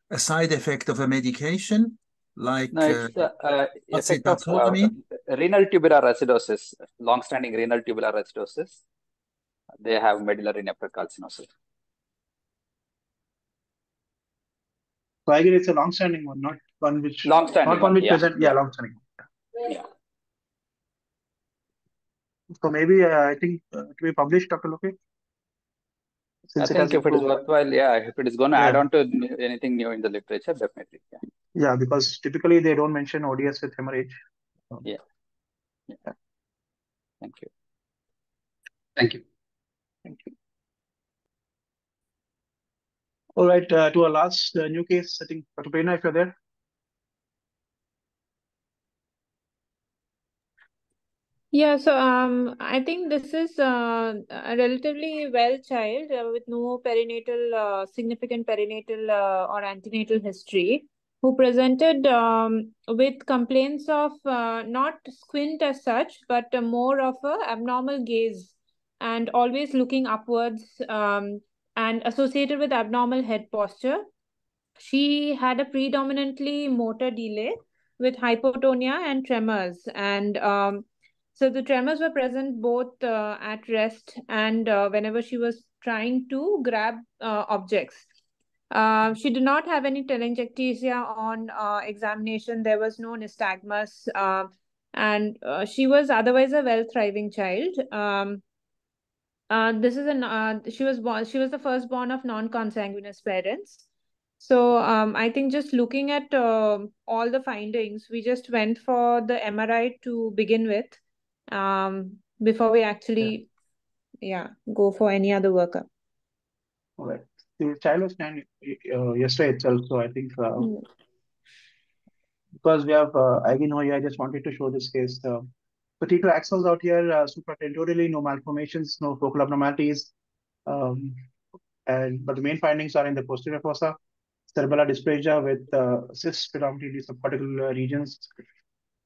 a side effect of a medication? Like no, it's effect of renal tubular acidosis, long-standing renal tubular acidosis. They have medullary nephrocalcinosis. So I guess it's a long-standing one, not one which long-standing one, present. Yeah, long-standing. Yeah. So maybe I think to be published, Dr. Loke. I think if it is worthwhile, if it is going to add on to anything new in the literature, definitely. Yeah, because typically they don't mention ODS with hemorrhage. Yeah. Thank you. Thank you. Thank you. All right, to our last new case, I think, Dr. Prerna, if you're there. Yeah, so I think this is a relatively well child with no perinatal, significant perinatal or antenatal history, who presented with complaints of not squint as such, but more of a abnormal gaze and always looking upwards and associated with abnormal head posture. She had a predominantly motor delay with hypotonia and tremors, and so the tremors were present both at rest and whenever she was trying to grab objects. She did not have any telangiectasia on examination. There was no nystagmus, and she was otherwise a well-thriving child. She was the firstborn of non-consanguineous parents. So I think just looking at all the findings, we just went for the MRI to begin with before we actually go for any other workup. All right. The child was scanned yesterday itself, so I think because we have I just wanted to show this case. Particular axons out here, supratentorially, no malformations, no focal abnormalities, but the main findings are in the posterior fossa. cerebellar dysplasia with cysts predominantly in some particular regions.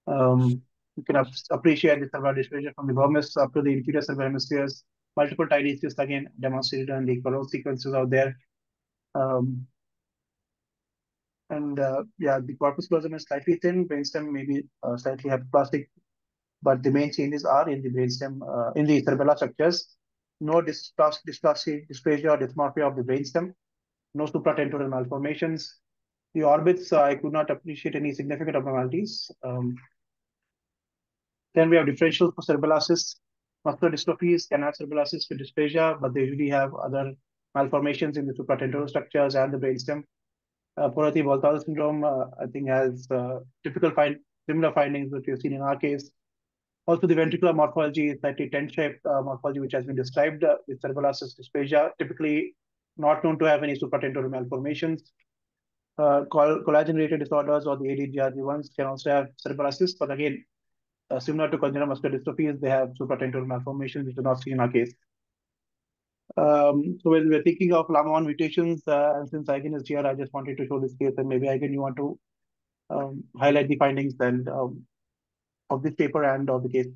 You can appreciate the cerebellar dysplasia from the vermis up to the inferior cerebral hemispheres. Multiple tiny cysts again demonstrated in the color sequences out there. Yeah, the corpus callosum is slightly thin, brainstem maybe slightly hypoplastic, but the main changes are in the brainstem, in the cerebellar structures. No dysplasia or dysmorphia of the brainstem, no supratentorial malformations. The orbits, I could not appreciate any significant abnormalities. Then we have differentials for cerebellar cysts. Muscular dystrophies can have cerebellar cysts with dysplasia, but they usually have other malformations in the supratentorial structures and the brainstem. Porati-Baltazar syndrome, I think, has similar findings that we've seen in our case. Also, the ventricular morphology is slightly tent-shaped morphology, which has been described with cerebellar cyst dysplasia, typically not known to have any supratentorial malformations. Collagen-related disorders or the ADGRG ones can also have cerebellar cysts, but again, similar to congenital muscular dystrophies, they have supratentorial malformations, which are not seen in our case. So when we're thinking of LAMA1 mutations, and since Aigen is here, I just wanted to show this case, and maybe Aigen, you want to highlight the findings and of this paper and of the case.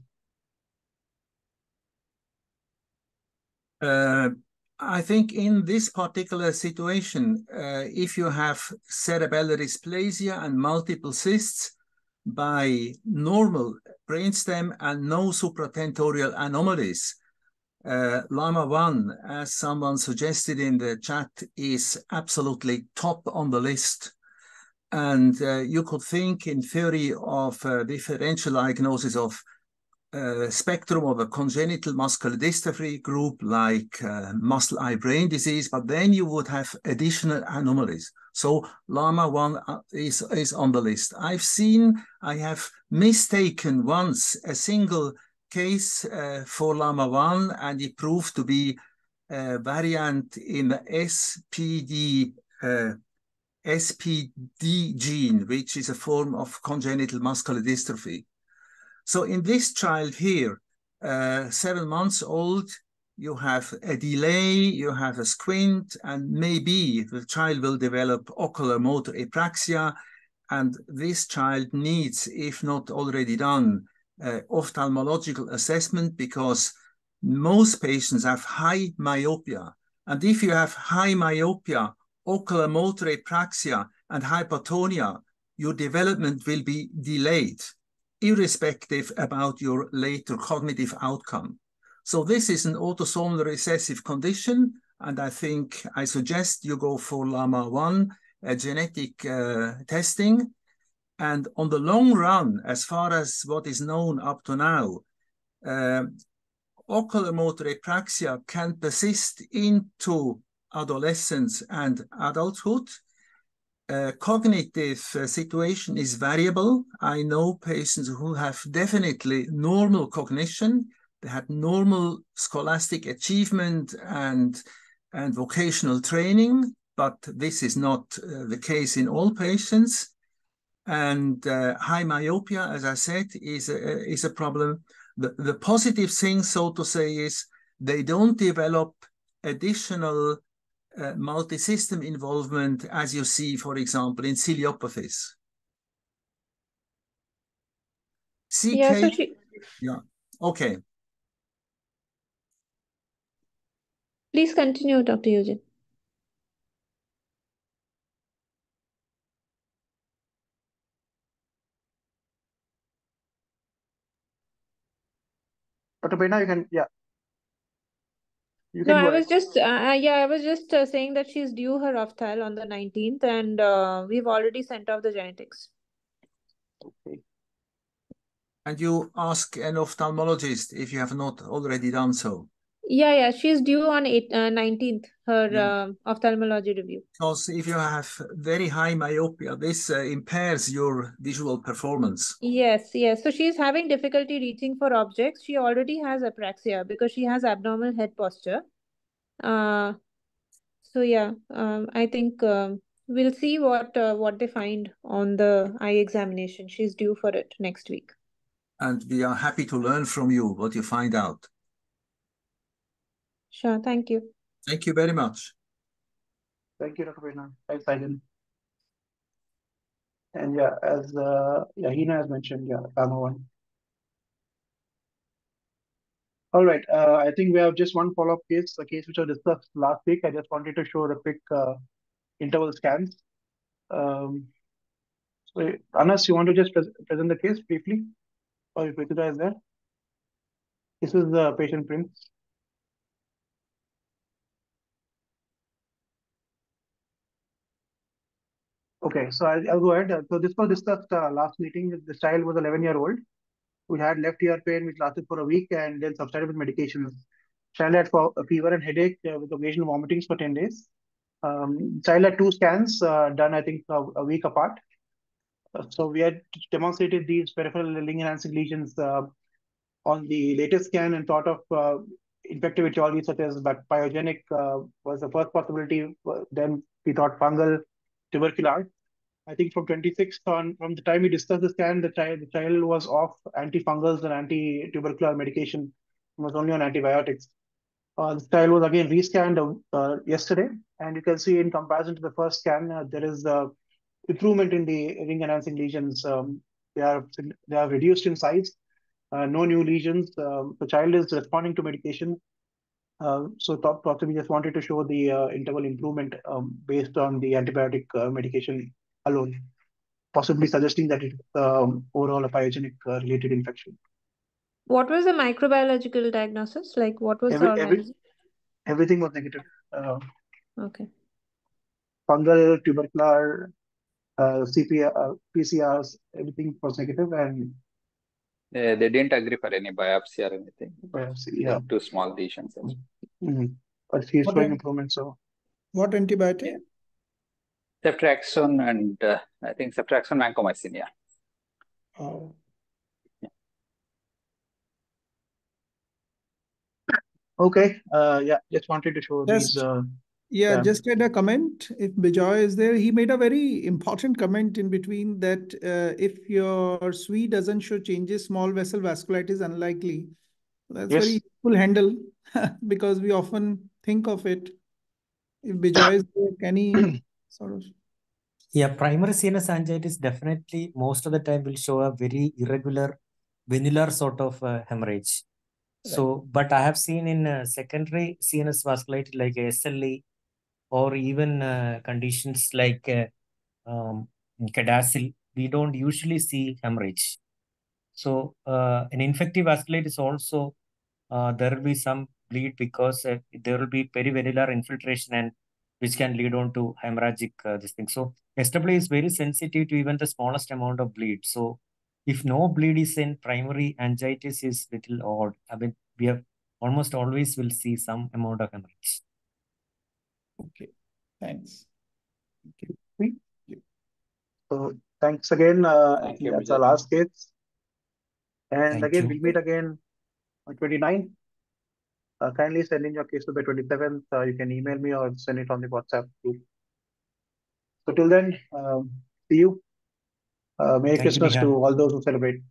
I think in this particular situation, if you have cerebellar dysplasia and multiple cysts by normal brainstem and no supratentorial anomalies, LAMA1, as someone suggested in the chat, is absolutely top on the list. And you could think in theory of differential diagnosis of spectrum of a congenital muscular dystrophy group like muscle eye brain disease, but then you would have additional anomalies. So LAMA1 is on the list. I have mistaken once a single case for LAMA1, and it proved to be a variant in the SPD gene, which is a form of congenital muscular dystrophy. So in this child here, 7 months old, you have a delay, you have a squint, and maybe the child will develop ocular motor apraxia, and this child needs, if not already done, ophthalmological assessment, because most patients have high myopia. And if you have high myopia, ocular motor apraxia, and hypertonia, your development will be delayed, irrespective about your later cognitive outcome. So this is an autosomal recessive condition, and I think I suggest you go for LAMA1 genetic testing. And on the long run, as far as what is known up to now, ocular motor apraxia can persist into adolescence and adulthood. Cognitive situation is variable. I know patients who have definitely normal cognition. They had normal scholastic achievement and vocational training, but this is not the case in all patients. And high myopia, as I said, is a problem. The positive thing, so to say, is they don't develop additional multi-system involvement, as you see, for example, in ciliopathies. CK, yeah, okay. Please continue, Dr. Eugene. Dr. Prerna, you can, yeah. No, I was just, I was just saying that she's due her ophthal on the 19th, and we've already sent off the genetics. Okay. And you ask an ophthalmologist if you have not already done so. Yeah, she's due on 19th, her ophthalmology review. Because if you have very high myopia, this impairs your visual performance. Yes. So she's having difficulty reaching for objects. She already has apraxia because she has abnormal head posture. So yeah, I think we'll see what they find on the eye examination. She's due for it next week. And we are happy to learn from you what you find out. Sure, thank you. Thank you very much. Thank you, Dr. Prerna. Thanks, Aigen. And yeah, as Hina has mentioned, yeah, Pharma 1. All right, I think we have just one follow-up case, a case which I discussed last week. I just wanted to show the quick interval scans. So Anas, you want to just present the case briefly? Or if Prithuda is there? This is the patient Prince. Okay, so I'll go ahead. So this was discussed last meeting. This child was 11-year-old who had left ear pain which lasted for a week and then subsided with medications. Child had a fever and headache with occasional vomitings for 10 days. Child had 2 scans done, I think, a week apart. So we had demonstrated these peripheral ring-enhancing lesions on the latest scan and thought of infective etiology such as pyogenic was the first possibility. Then we thought fungal, tubercular. I think from 26th on, from the time we discussed the scan, the child was off antifungals and anti-tubercular medication, was only on antibiotics. This child was again rescanned yesterday, and you can see in comparison to the first scan, there is improvement in the ring-enhancing lesions. They are reduced in size, no new lesions. The child is responding to medication. So possibly just wanted to show the interval improvement based on the antibiotic medication alone, possibly suggesting that it's overall a pyogenic related infection. What was the microbiological diagnosis? Like what was the organism? Everything was negative. Okay. Fungal, tubercular, PCRs, everything was negative, and they didn't agree for any biopsy or anything. Biopsy, yeah. 2 small lesions. But he's showing improvement. So, what antibiotic? Yeah. Ceftriaxone and I think ceftriaxone vancomycin. Yeah. Oh. Okay. Yeah. Just wanted to show these. Just had a comment. If Bijoy is there, he made a very important comment in between that if your SWE doesn't show changes, small vessel vasculitis is unlikely. That's very useful handle because we often think of it. If Bijoy is there, can he sort of? Yeah, primary CNS angiitis definitely most of the time will show a very irregular, venular sort of hemorrhage. So, but I have seen in secondary CNS vasculitis like SLE or even conditions like CADASIL, we don't usually see hemorrhage. So, an infective vasculitis also, there will be some bleed because there will be perivenular infiltration and which can lead on to hemorrhagic this thing. So, SW is very sensitive to even the smallest amount of bleed. So, if no bleed is in primary angiitis is little odd. I mean, we have almost always will see some amount of hemorrhage. Okay, thanks. Okay. So thanks again. Thank you, that's our last case. And Thank again, you. we'll meet again on 29th. Kindly send in your case by 27th. You can email me or send it on the WhatsApp group. So till then, see you. Merry Christmas to all those who celebrate.